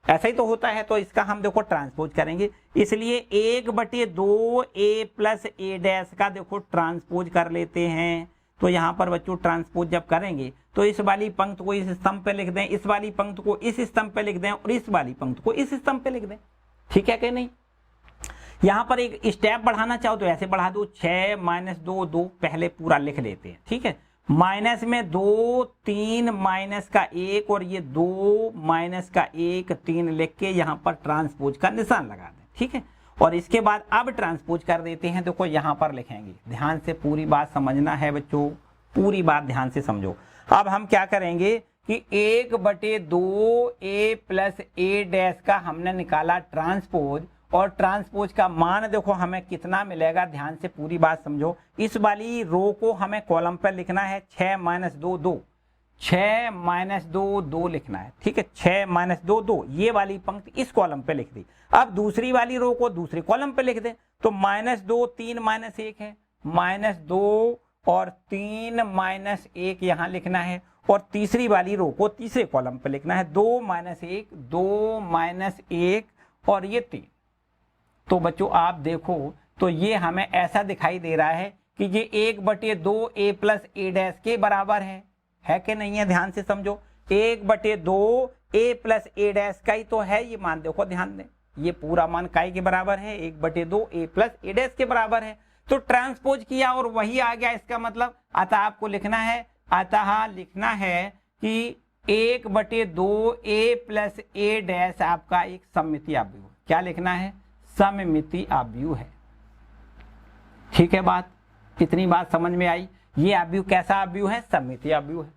A: ऐसा ही तो होता है। तो इसका हम देखो ट्रांसपोज करेंगे, इसलिए 1/2 a प्लस ए डैश का देखो ट्रांसपोज कर लेते हैं। तो यहाँ पर बच्चों ट्रांसपोज जब करेंगे तो इस वाली पंक्ति को इस स्तंभ पे लिख दें, इस वाली पंक्ति को इस स्तंभ पे लिख दें और इस वाली पंक्ति को इस स्तंभ पे लिख दें। ठीक है कि नहीं? यहाँ पर एक स्टेप बढ़ाना चाहो तो ऐसे बढ़ा दो, 6 - 2 2 पहले पूरा लिख लेते हैं। ठीक है, माइनस में 2 3 माइनस का 1 और ये 2 माइनस का 1 3 लिख के यहाँ पर ट्रांसपोज का निशान लगा दें। ठीक है, और इसके बाद अब ट्रांसपोज कर देते हैं। देखो यहाँ पर लिखेंगे, ध्यान से पूरी बात समझना है बच्चों, पूरी बात ध्यान से समझो। अब हम क्या करेंगे कि 1/2 a प्लस ए डैश का हमने निकाला ट्रांसपोज, और ट्रांसपोज का मान देखो हमें कितना मिलेगा, ध्यान से पूरी बात समझो। इस वाली रो को हमें कॉलम पर लिखना है 6 - 2 2, 6 - 2 2 लिखना है। ठीक है, 6 - 2 2 ये वाली पंक्ति इस कॉलम पे लिख दी। अब दूसरी वाली रो को दूसरी कॉलम पे लिख दे, तो -2 3 - 1 है, -2 और 3 - 1 यहाँ लिखना है, और तीसरी वाली रो को तीसरे कॉलम पे लिखना है 2 - 1 2 - 1 और ये 3। तो बच्चों आप देखो तो ये हमें ऐसा दिखाई दे रहा है कि ये 1/2 a प्लस ए डैश के बराबर है कि नहीं है? ध्यान से समझो, 1/2 a प्लस ए डैश का ही तो है ये मान। देखो ध्यान दें, ये पूरा मान काय के बराबर है, 1/2 a प्लस ए डैश के बराबर है। तो ट्रांसपोज किया और वही आ गया, इसका मतलब अतः आपको लिखना है, अतः लिखना है कि 1/2 a प्लस ए डैश आपका एक सममितीय आव्यूह है। क्या लिखना है? सममितीय आव्यूह है। ठीक है, बात कितनी बात समझ में आई? ये आव्यूह कैसा आव्यूह है? सममितीय आव्यूह है।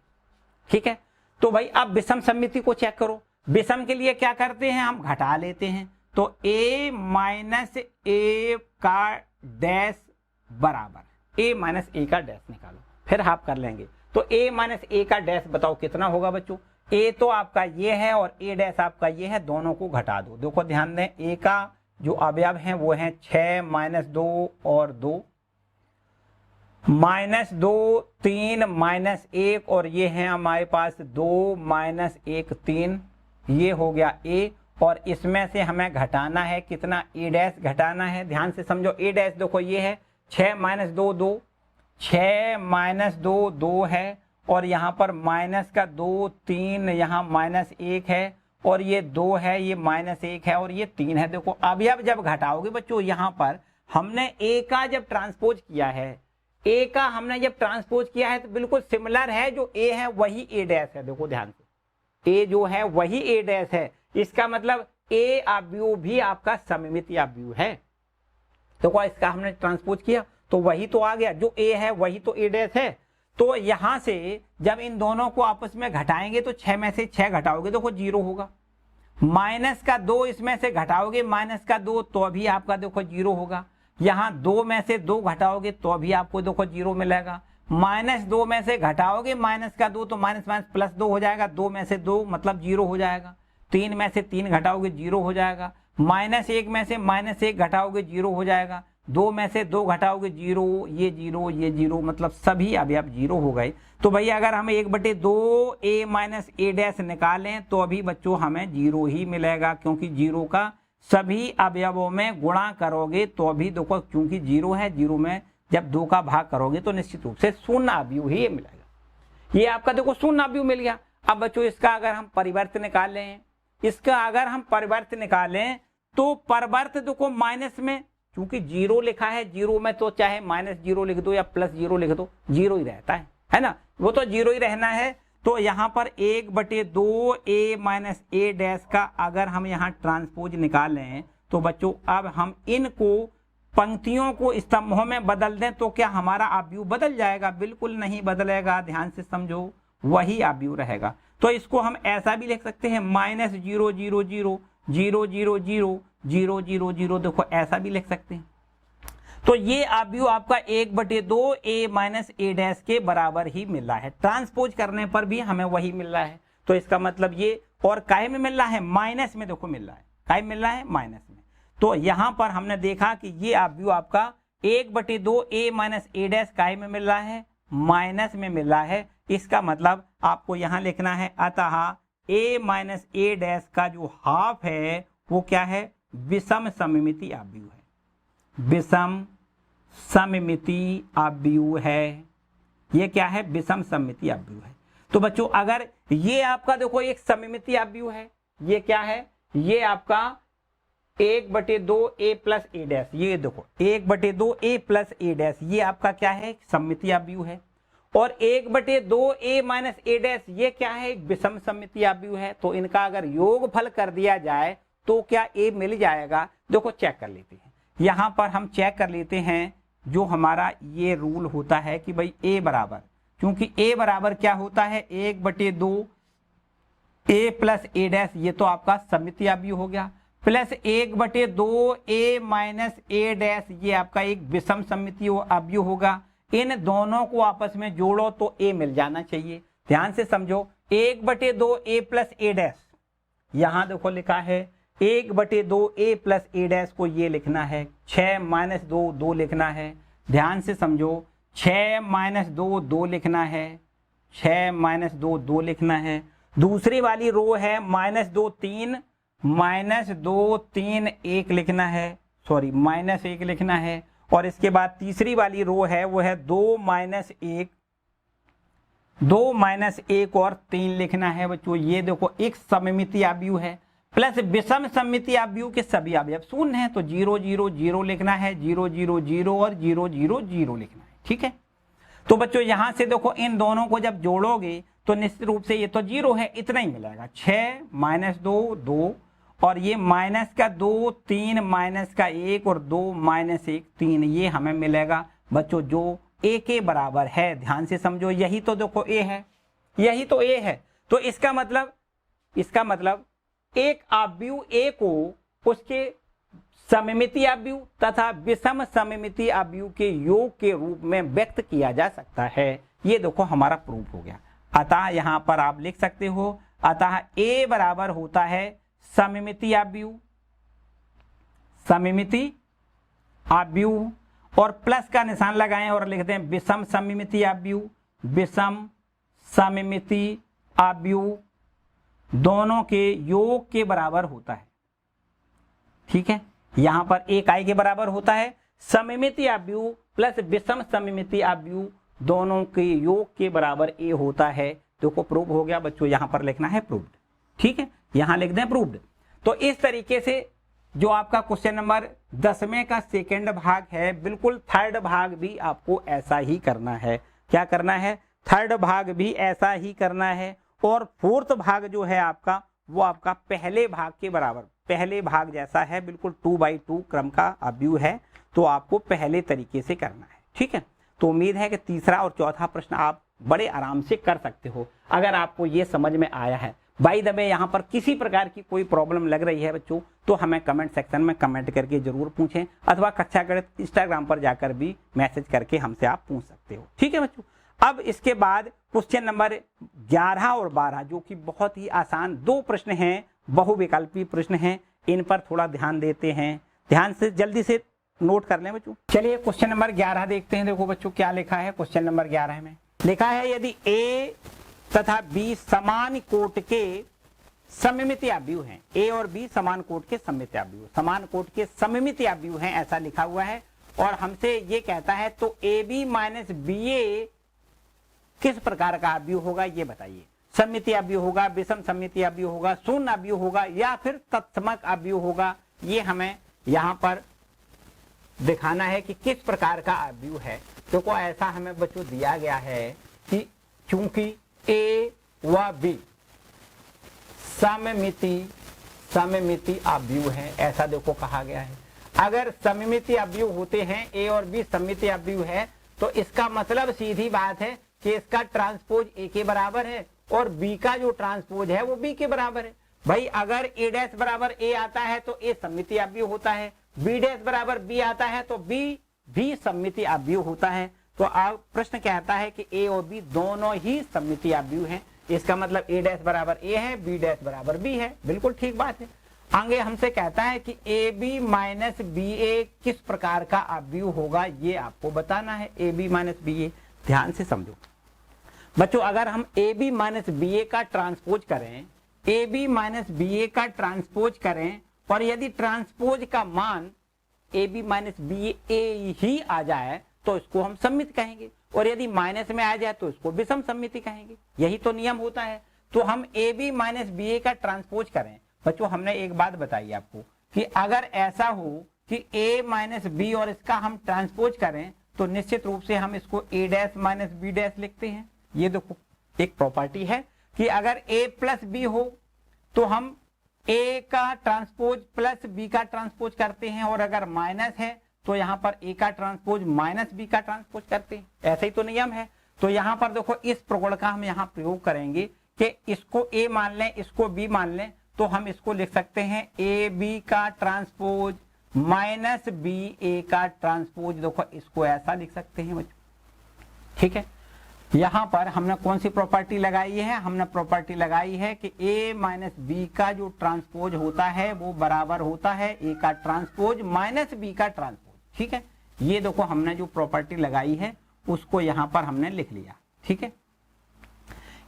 A: ठीक है, तो भाई अब विषम सममिति को चेक करो। विषम के लिए क्या करते हैं, हम घटा लेते हैं। तो a माइनस ए का डैश बराबर a माइनस ए का डैश निकालो, फिर हाफ कर लेंगे। तो a माइनस ए का डैश बताओ कितना होगा बच्चों? a तो आपका ये है और a डैश आपका ये है, दोनों को घटा दो। देखो ध्यान दें, a का जो अवयव है वो है 6 - 2 और 2, -2 3 - 1 और ये है हमारे पास 2 - 1 3, ये हो गया a। और इसमें से हमें घटाना है कितना? a डैश घटाना है। ध्यान से समझो, a डैश देखो ये है 6 - 2 2, 6 - 2 2 है, और यहाँ पर माइनस का 2 3 यहाँ -1 है, और ये 2 है, ये -1 है और ये 3 है। देखो अब जब घटाओगे बच्चों, यहाँ पर हमने a का जब ट्रांसपोज किया है, a का हमने जब ट्रांसपोज किया है तो बिल्कुल सिमिलर है, जो a है वही a डैश है। देखो ध्यान से, a जो है वही a डैश है, इसका मतलब a आव्यूह भी आपका सममितीय आव्यूह है। देखो इसका हमने ट्रांसपोज किया तो वही तो आ गया, जो a है वही तो a डैश है। तो यहां से जब इन दोनों को आपस में घटाएंगे तो 6 में से 6 घटाओगे देखो 0 होगा, माइनस का 2 इसमें से घटाओगे माइनस का 2 तो अभी आपका देखो 0 होगा, यहाँ 2 में से 2 घटाओगे तो अभी आपको देखो 0 मिलेगा, -2 में से घटाओगे माइनस का 2 तो माइनस माइनस +2 हो जाएगा, 2 में से 2 मतलब 0 हो जाएगा, 3 में से 3 घटाओगे 0 हो जाएगा, -1 में से -1 घटाओगे 0 हो जाएगा, 2 में से 2 घटाओगे 0, ये 0 ये 0, मतलब सभी अवयव 0 हो गए। तो भैया अगर हम 1/2 a माइनस ए डैश निकालें तो अभी बच्चों हमें 0 ही मिलेगा, क्योंकि 0 का सभी अवयवों में गुणा करोगे तो अभी देखो क्योंकि 0 है, 0 में जब 2 का भाग करोगे तो निश्चित रूप से शून्य अवयव ही मिलेगा। ये आपका देखो शून्य अवयव मिल गया। अब बच्चों इसका अगर हम परिवर्त निकालें, इसका अगर हम परिवर्त निकालें तो परिवर्त देखो माइनस में, क्योंकि 0 लिखा है, 0 में तो चाहे -0 लिख दो या +0 लिख दो 0 ही रहता है ना, वो तो 0 ही रहना है। तो यहाँ पर 1/2 a माइनस ए डैश का अगर हम यहाँ ट्रांसपोज निकालें तो बच्चों अब हम इनको पंक्तियों को स्तंभों में बदल दें तो क्या हमारा अवयव बदल जाएगा? बिल्कुल नहीं बदलेगा, ध्यान से समझो, वही अवयव रहेगा। तो इसको हम ऐसा भी लिख सकते हैं -0 0 0 0 0 0 0 0 0, देखो ऐसा भी लिख सकते हैं। तो ये अवयव आपका 1/2 a माइनस ए डैश के बराबर ही मिल रहा है, ट्रांसपोज करने पर भी हमें वही मिल रहा है। तो इसका मतलब ये, और काहे में मिल रहा है? माइनस में देखो मिल रहा है, काहे मिल रहा है? माइनस में। तो यहां पर हमने देखा कि ये अवयव आपका 1/2 a माइनस ए डैश काहे में मिल रहा है? माइनस में मिल रहा है। इसका मतलब आपको यहां लिखना है अतः ए माइनस ए डैश का जो हाफ है वो क्या है, विषम सममिति आव्यूह है। विषम सममिति आव्यूह है, ये क्या है, विषम सममिति आव्यूह है। तो बच्चों अगर ये आपका देखो एक सममिति आव्यूह है, ये क्या है, ये आपका 1/2 a प्लस ए डैश, ये देखो 1/2 a प्लस ए डैश, ये आपका क्या है, सममिति आव्यूह है। और 1/2 a माइनस ए डैश, ये क्या है, एक विषम सममिति आव्यूह है। तो इनका अगर योगफल कर दिया जाए तो क्या a मिल जाएगा। देखो चेक कर लेते हैं, यहां पर हम चेक कर लेते हैं जो हमारा ये रूल होता है कि भाई a बराबर, क्योंकि a बराबर क्या होता है, 1/2 a प्लस ए डैश, ये तो आपका सममिति आव्यूह हो गया, plus 1/2 a minus A dash, ये आपका एक विषम सममिति आव्यूह होगा। इन दोनों को आपस में जोड़ो तो a मिल जाना चाहिए। ध्यान से समझो, 1/2 a प्लस ए डैश, यहां देखो लिखा है 1/2 a प्लस ए डैश को ये लिखना है, 6 माइनस 2 2 लिखना है। ध्यान से समझो, 6 माइनस 2 2 लिखना है, 6 माइनस 2 2 लिखना है। दूसरी वाली रो है -2 3, -2 3 1 लिखना है, सॉरी -1 लिखना है। और इसके बाद तीसरी वाली रो है वो है 2 माइनस 1, 2 माइनस 1 और 3 लिखना है बच्चों। ये देखो एक सममिति आव्यूह है, प्लस विषम सममिति आव्यूह के सभी अवयव शून्य है, तो 0 0 0 लिखना है, 0 0 0 और 0 0 0 लिखना है। ठीक है, तो बच्चों यहां से देखो इन दोनों को जब जोड़ोगे तो निश्चित रूप से ये तो 0 है, इतना ही मिलेगा, 6 माइनस 2 2 और ये माइनस का 2 3 माइनस का 1 और 2 माइनस 1 3, ये हमें मिलेगा बच्चों जो a के बराबर है। ध्यान से समझो, यही तो देखो a है, यही तो a है। तो इसका मतलब एक आव्यूह a को उसके सममिति आव्यूह तथा विषम सममिति आव्यूह के योग के रूप में व्यक्त किया जा सकता है। ये देखो हमारा प्रूफ हो गया। अतः यहां पर आप लिख सकते हो, अतः a बराबर होता है सममिति आव्यूह, सममिति आव्यूह और प्लस का निशान लगाएं और लिख दें विषम सममिति आव्यूह, विषम सममिति आव्यूह दोनों के योग के बराबर होता है। ठीक है, यहां पर एक i के बराबर होता है, सममिति आव्यूह प्लस विषम सममिति आव्यूह दोनों के योग के बराबर a होता है। देखो प्रूव हो गया बच्चों, यहां पर लिखना है प्रूव्ड। ठीक है, यहां लिख दें प्रूव्ड। तो इस तरीके से जो आपका क्वेश्चन नंबर 10वें का सेकेंड भाग है, बिल्कुल थर्ड भाग भी आपको ऐसा ही करना है। क्या करना है, थर्ड भाग भी ऐसा ही करना है। और फोर्थ भाग जो है आपका, वो आपका पहले भाग के बराबर, पहले भाग जैसा है, बिल्कुल 2/2 क्रम का आव्यूह है, तो आपको पहले तरीके से करना है। ठीक है, तो उम्मीद है कि तीसरा और चौथा प्रश्न आप बड़े आराम से कर सकते हो अगर आपको ये समझ में आया है। बाय द वे यहाँ पर किसी प्रकार की कोई प्रॉब्लम लग रही है बच्चों, तो हमें कमेंट सेक्शन में कमेंट करके जरूर पूछें, अथवा कक्षा गणित इंस्टाग्राम पर जाकर भी मैसेज करके हमसे आप पूछ सकते हो। ठीक है बच्चों, अब इसके बाद क्वेश्चन नंबर 11 और 12 जो कि बहुत ही आसान दो प्रश्न हैं, बहुविकल्पी प्रश्न हैं, इन पर थोड़ा ध्यान देते हैं। ध्यान से जल्दी से नोट कर लें बच्चों। चलिए क्वेश्चन नंबर 11 देखते हैं। देखो बच्चों क्या लिखा है क्वेश्चन नंबर 11 में, लिखा है यदि A तथा B समान कोट के सममिति आव्यूह हैं, A और B समान कोट के सममिति आव्यूह, समान कोट के सममिति आव्यूह हैं, ऐसा लिखा हुआ है। और हमसे ये कहता है तो AB माइनस BA किस प्रकार का आव्यूह होगा ये बताइए। सममिति आव्यूह होगा, विषम सममिति आव्यूह होगा, शून्य आव्यूह होगा या फिर तत्समक आव्यूह होगा, ये हमें यहाँ पर दिखाना है कि किस प्रकार का आव्यूह है। देखो ऐसा हमें बच्चों दिया गया है कि चूंकि A व B सममिति आव्यूह है, ऐसा देखो कहा गया है। अगर सममिति आव्यूह होते हैं, A और B सममिति आव्यूह है, तो इसका मतलब सीधी बात है कि इसका ट्रांसपोज A के बराबर है और B का जो ट्रांसपोज है वो B के बराबर है। भाई अगर A डैश बराबर A आता है तो A सममिति आव्यूह होता है, B डैश बराबर B आता है तो B भी सममिति आव्यूह होता है। तो आप प्रश्न कहता है कि A और B दोनों ही सममिति आव्यूह हैं, इसका मतलब A डैश बराबर A है, B डैश बराबर B है। बिल्कुल ठीक बात है। आगे हमसे कहता है कि AB माइनस BA किस प्रकार का आव्यूह होगा, ये आपको बताना है। AB माइनस BA, ध्यान से समझो बच्चों, अगर हम AB माइनस BA का ट्रांसपोज करें ए बी माइनस बी ए का ट्रांसपोज करें और यदि ट्रांसपोज का मान ए बी माइनस बी ए ही आ जाए तो इसको हम सममित कहेंगे, और यदि माइनस में आ जाए तो इसको विषम सममिति कहेंगे। यही तो नियम होता है। तो हम ए बी माइनस बी ए का ट्रांसपोज करें। बच्चों हमने एक बात बताई आपको कि अगर ऐसा हो कि a माइनस बी और इसका हम ट्रांसपोज करें तो निश्चित रूप से हम इसको a dash minus b dash लिखते हैं। ये देखो एक प्रॉपर्टी है कि अगर a प्लस बी हो तो हम a का ट्रांसपोज प्लस b का ट्रांसपोज करते हैं, और अगर माइनस है तो यहाँ पर a का ट्रांसपोज माइनस b का ट्रांसपोज करते हैं। ऐसा ही तो नियम है। तो यहाँ पर देखो इस प्रगुण का हम यहाँ प्रयोग करेंगे कि इसको a मान लें, इसको b मान लें, तो हम इसको लिख सकते हैं a b का ट्रांसपोज माइनस बी ए का ट्रांसपोज। देखो इसको ऐसा लिख सकते हैं बच्चों, ठीक है। यहां पर हमने कौन सी प्रॉपर्टी लगाई है? हमने प्रॉपर्टी लगाई है कि a माइनस बी का जो ट्रांसपोज होता है वो बराबर होता है a का ट्रांसपोज माइनस बी का ट्रांसपोज, ठीक है। ये देखो हमने जो प्रॉपर्टी लगाई है उसको यहां पर हमने लिख लिया, ठीक है।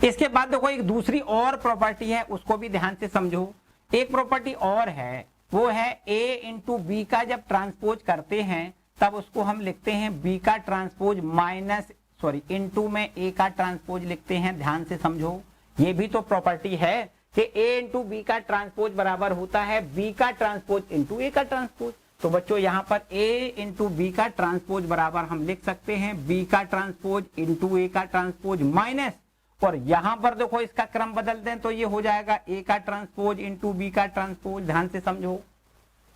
A: इसके बाद देखो एक दूसरी और प्रॉपर्टी है, उसको भी ध्यान से समझो। एक प्रॉपर्टी और है, वो है a इंटू बी का जब ट्रांसपोज करते हैं तब उसको हम लिखते हैं b का ट्रांसपोज माइनस इंटू में a का ट्रांसपोज लिखते हैं। ध्यान से समझो, ये भी तो प्रॉपर्टी है कि a इंटू बी का ट्रांसपोज बराबर होता है b का ट्रांसपोज इंटू a का ट्रांसपोज। तो बच्चों यहाँ पर a इंटू बी का ट्रांसपोज बराबर हम लिख सकते हैं b का ट्रांसपोज इंटू a का ट्रांसपोज माइनस, और यहां पर देखो इसका क्रम बदल दें तो ये हो जाएगा a का ट्रांसपोज इंटू बी का ट्रांसपोज। ध्यान से समझो।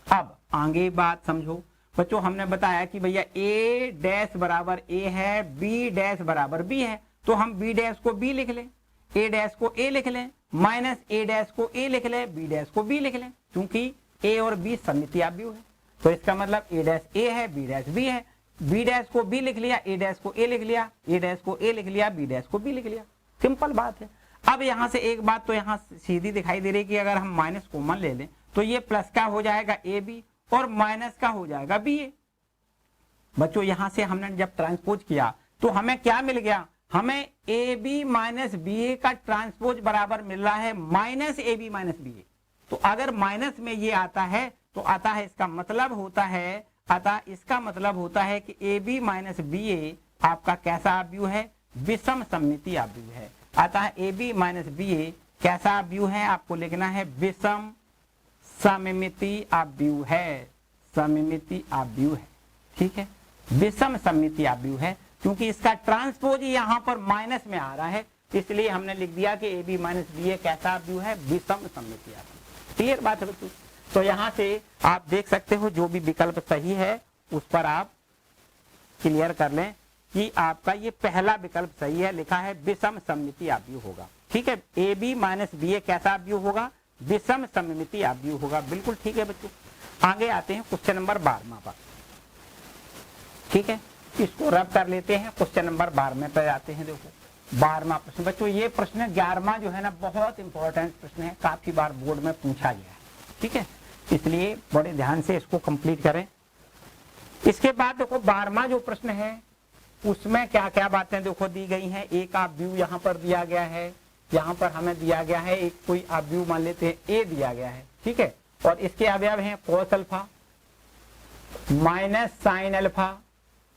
A: अब आगे बात समझो बच्चों, हमने बताया कि भैया a डैश बराबर a है, b डैश बराबर b है, तो हम b डैश को b लिख लें, a डैश को a लिख लें, माइनस a डैश को a लिख लें, b डैश को b लिख लें, क्योंकि a और b सममितीय अवयव है। तो इसका मतलब a डैश a है, b डैश b है, b डैश को b लिख लिया, a डैश को a लिख लिया, a डैश को a लिख लिया, b डैश को b लिख लिया। सिंपल बात है। अब यहां से एक बात तो यहां सीधी दिखाई दे रही है कि अगर हम माइनस कॉमन ले लें तो ये प्लस का हो जाएगा ए बी और माइनस का हो जाएगा बी ए। बच्चों यहां से हमने जब ट्रांसपोज किया तो हमें क्या मिल गया? हमें A B minus B A का ट्रांसपोज बराबर मिल रहा है minus A B minus B A. तो अगर माइनस में ये आता है तो आता है इसका मतलब होता है, अतः इसका मतलब होता है कि ए बी माइनस बी ए आपका कैसा अवयव है? विषम सममितीय अवयव है। अतः ए बी माइनस बी ए कैसा अवयव है? आपको लिखना है विषम सममितीय अवयव है। सममितीय अवयव है, ठीक है, विषम सममितीय अवयव है, क्योंकि इसका ट्रांसपोज यहाँ पर माइनस में आ रहा है, इसलिए हमने लिख दिया कि ए बी माइनस बी ए कैसा अवयव है? विषम सममितीय अवयव। क्लियर बात है बच्चों? तो यहाँ से आप देख सकते हो जो भी विकल्प सही है उस पर आप क्लियर कर लें कि आपका ये पहला विकल्प सही है। लिखा है विषम सममितीय अवयव होगा, ठीक है। ए बी माइनस बी ए कैसा अवयव होगा? विषम सममितीय अवयव होगा। बिल्कुल ठीक है बच्चों। आगे आते हैं क्वेश्चन नंबर 12 पर, ठीक है। इसको रब कर लेते हैं, क्वेश्चन नंबर 12 पे आते हैं। देखो 12वां प्रश्न बच्चों, ये प्रश्न 11वां जो है ना बहुत इंपॉर्टेंट प्रश्न है, काफी बार बोर्ड में पूछा गया है, ठीक है, इसलिए बड़े ध्यान से इसको कंप्लीट करें। इसके बाद देखो 12वां जो प्रश्न है उसमें क्या क्या बातें देखो दी गई हैं। एक अवयव यहाँ पर दिया गया है, यहाँ पर हमें दिया गया है एक कोई अवयव मान लेते हैं ए दिया गया है, ठीक है, और इसके अवयव हैं cos alpha minus sine alpha,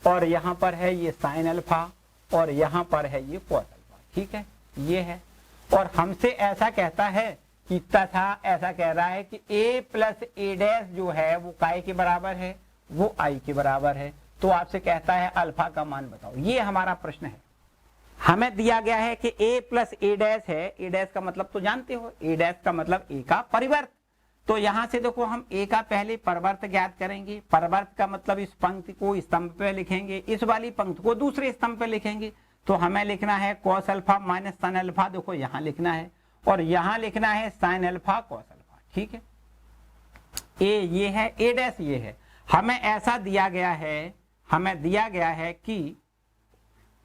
A: और यहाँ पर है ये साइन अल्फा, और यहाँ पर है ये कॉस अल्फा, ठीक है, ये है। और हमसे ऐसा कहता है कि तथा ऐसा कह रहा है कि a प्लस ए डैश जो है वो काय के बराबर है, वो आई के बराबर है। तो आपसे कहता है अल्फा का मान बताओ। ये हमारा प्रश्न है। हमें दिया गया है कि a प्लस ए डैश है, ए डैश का मतलब तो जानते हो, ए डैश का मतलब a का परिवर्त। तो यहां से देखो हम a का पहले परिवर्त ज्ञात करेंगे। परिवर्त का मतलब इस पंक्ति को स्तंभ पे लिखेंगे, इस वाली पंक्ति को दूसरे स्तंभ पे लिखेंगे। तो हमें लिखना है cos alpha minus sine alpha, देखो यहाँ लिखना है, और यहाँ लिखना है साइन अल्फा कॉस अल्फा, ठीक है। ए ये है, ए डैश ये है। हमें ऐसा दिया गया है, हमें दिया गया है कि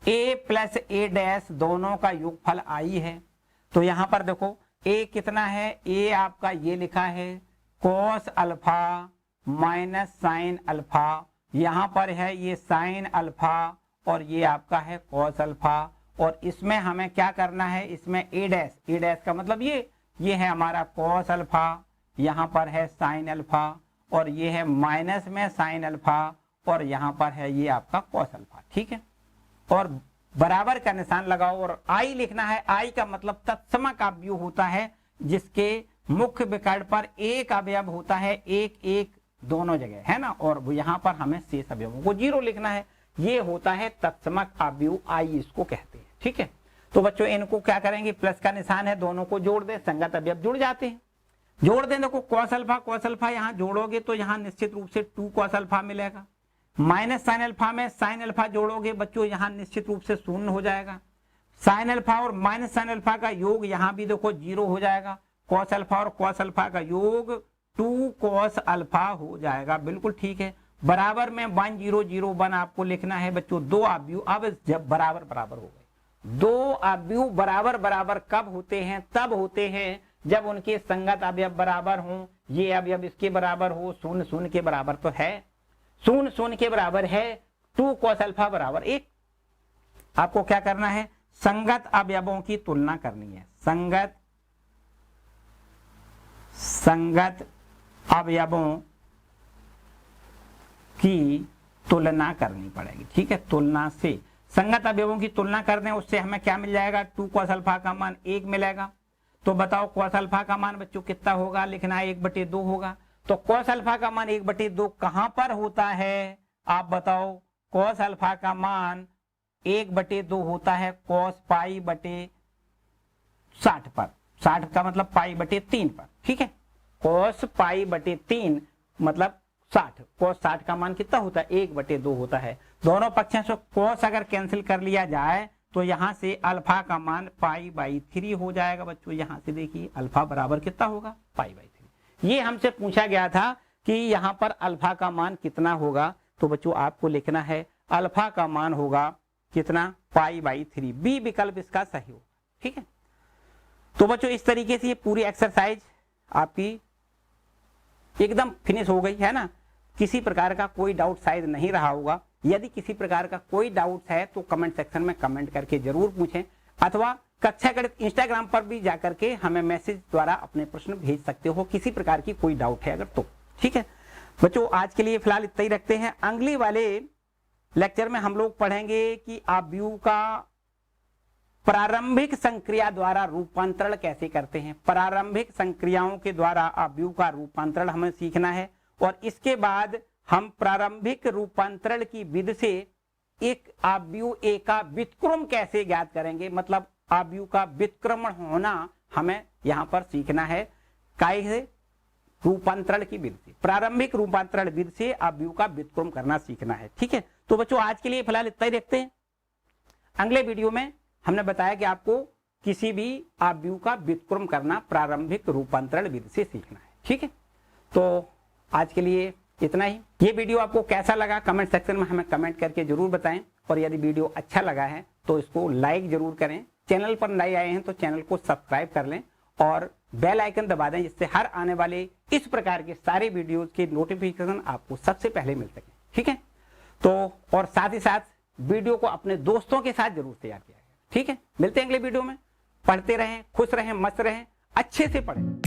A: a प्लस ए डैश दोनों का योगफल आई है। तो यहाँ पर देखो a कितना है? a आपका ये लिखा है cos alpha minus sine alpha, यहाँ पर है ये साइन अल्फा, और ये आपका है cos अल्फा। और इसमें हमें क्या करना है? इसमें a डैश का मतलब ये ये है हमारा कॉस अल्फा, यहाँ पर है साइन अल्फा, और ये है माइनस में साइन अल्फा, और यहाँ पर है ये आपका कॉस अल्फा। ठीक है, और बराबर का निशान लगाओ और आई लिखना है। आई का मतलब तत्समक अवयव होता है जिसके मुख्य विकर्ण पर एक अवयव होता है, एक एक दोनों जगह, है ना, और यहाँ पर हमें शेष अवयवों को 0 लिखना है। ये होता है तत्समक अवयव, आई इसको कहते हैं। ठीक है, तो बच्चों इनको क्या करेंगे, प्लस का निशान है, दोनों को जोड़ दें, संगत अवयव जुड़ जाते हैं। जोड़ दें, देखो कॉस अल्फा यहाँ जोड़ोगे तो यहाँ निश्चित रूप से 2 कॉस अल्फा मिलेगा। माइनस साइन अल्फा में साइन अल्फा जोड़ोगे बच्चों, यहाँ निश्चित रूप से 0 हो जाएगा। साइन अल्फा और माइनस साइन अल्फा का योग यहाँ भी देखो 0 हो जाएगा। कॉस अल्फा और कॉस अल्फा का योग 2 कॉस अल्फा हो जाएगा। बिल्कुल ठीक है, बराबर में 1 0 0 1 आपको लिखना है बच्चों। 2 अवयव अब जब बराबर बराबर हो गए, 2 अवयव बराबर बराबर कब होते हैं, तब होते हैं जब उनके संगत अवयव बराबर हों। ये अवयव इसके बराबर हो, 0 0 के बराबर तो है, 0 0 के बराबर है, 2 कॉस अल्फा बराबर 1। आपको क्या करना है, संगत अवयवों की तुलना करनी है। संगत अवयवों की तुलना करनी पड़ेगी। ठीक है, तुलना से संगत अवयवों की तुलना कर दें, उससे हमें क्या मिल जाएगा, 2 कॉस अल्फा का मान 1 मिलेगा। तो बताओ कॉस अल्फा का मान बच्चों कितना होगा, लिखना है 1/2 होगा। तो कॉस अल्फा का मान 1/2 कहां पर होता है, आप बताओ। कॉस अल्फा का मान 1/2 होता है कॉस पाई बटे 60 पर। 60 का मतलब पाई बटे 3 पर। ठीक है, कॉस पाई बटे 3 मतलब 60। कॉस 60 का मान कितना होता है, 1/2 होता है। दोनों पक्षों से कॉस अगर कैंसिल कर लिया जाए तो यहां से अल्फा का मान पाई/3 हो जाएगा बच्चों। यहां से देखिए अल्फा बराबर कितना होगा, पाई/3। ये हमसे पूछा गया था कि यहां पर अल्फा का मान कितना होगा, तो बच्चों आपको लिखना है अल्फा का मान होगा कितना, पाई/3। बी विकल्प इसका सही होगा। ठीक है, तो बच्चों इस तरीके से ये पूरी एक्सरसाइज आपकी एकदम फिनिश हो गई है ना। किसी प्रकार का कोई डाउट शायद नहीं रहा होगा। यदि किसी प्रकार का कोई डाउट है तो कमेंट सेक्शन में कमेंट करके जरूर पूछें, अथवा कक्षा गणित इंस्टाग्राम पर भी जाकर के हमें मैसेज द्वारा अपने प्रश्न भेज सकते हो, किसी प्रकार की कोई डाउट है अगर तो। ठीक है बच्चों, आज के लिए फिलहाल इतना ही रखते हैं। अगले वाले लेक्चर में हम लोग पढ़ेंगे कि अवयव का प्रारंभिक संक्रिया द्वारा रूपांतरण कैसे करते हैं। प्रारंभिक संक्रियाओं के द्वारा अवयव का रूपांतरण हमें सीखना है, और इसके बाद हम प्रारंभिक रूपांतरण की विधि से एक अवयव ए का व्युत्क्रम कैसे ज्ञात करेंगे, मतलब अवयव का व्युत्क्रमण होना हमें यहाँ पर सीखना है। कैसे, रूपांतरण की विधि से, प्रारंभिक रूपांतरण विधि से अवयव का व्युत्क्रम करना सीखना है। ठीक है, तो बच्चों आज के लिए फिलहाल इतना ही रखते हैं। अगले वीडियो में हमने बताया कि आपको किसी भी अवयव का व्युत्क्रम करना प्रारंभिक रूपांतरण विधि से सीखना है। ठीक है, तो आज के लिए इतना ही। ये वीडियो आपको कैसा लगा कमेंट सेक्शन में हमें कमेंट करके जरूर बताएं, और यदि वीडियो अच्छा लगा है तो इसको लाइक जरूर करें। चैनल पर नए आए हैं तो चैनल को सब्सक्राइब कर लें और बेल आइकन दबा दें, जिससे हर आने वाले इस प्रकार के सारे वीडियोस के नोटिफिकेशन आपको सबसे पहले मिल सके। ठीक है, तो और साथ ही साथ वीडियो को अपने दोस्तों के साथ जरूर शेयर किया। ठीक है, मिलते हैं अगले वीडियो में। पढ़ते रहें, खुश रहें, मस्त रहें, अच्छे से पढ़ें।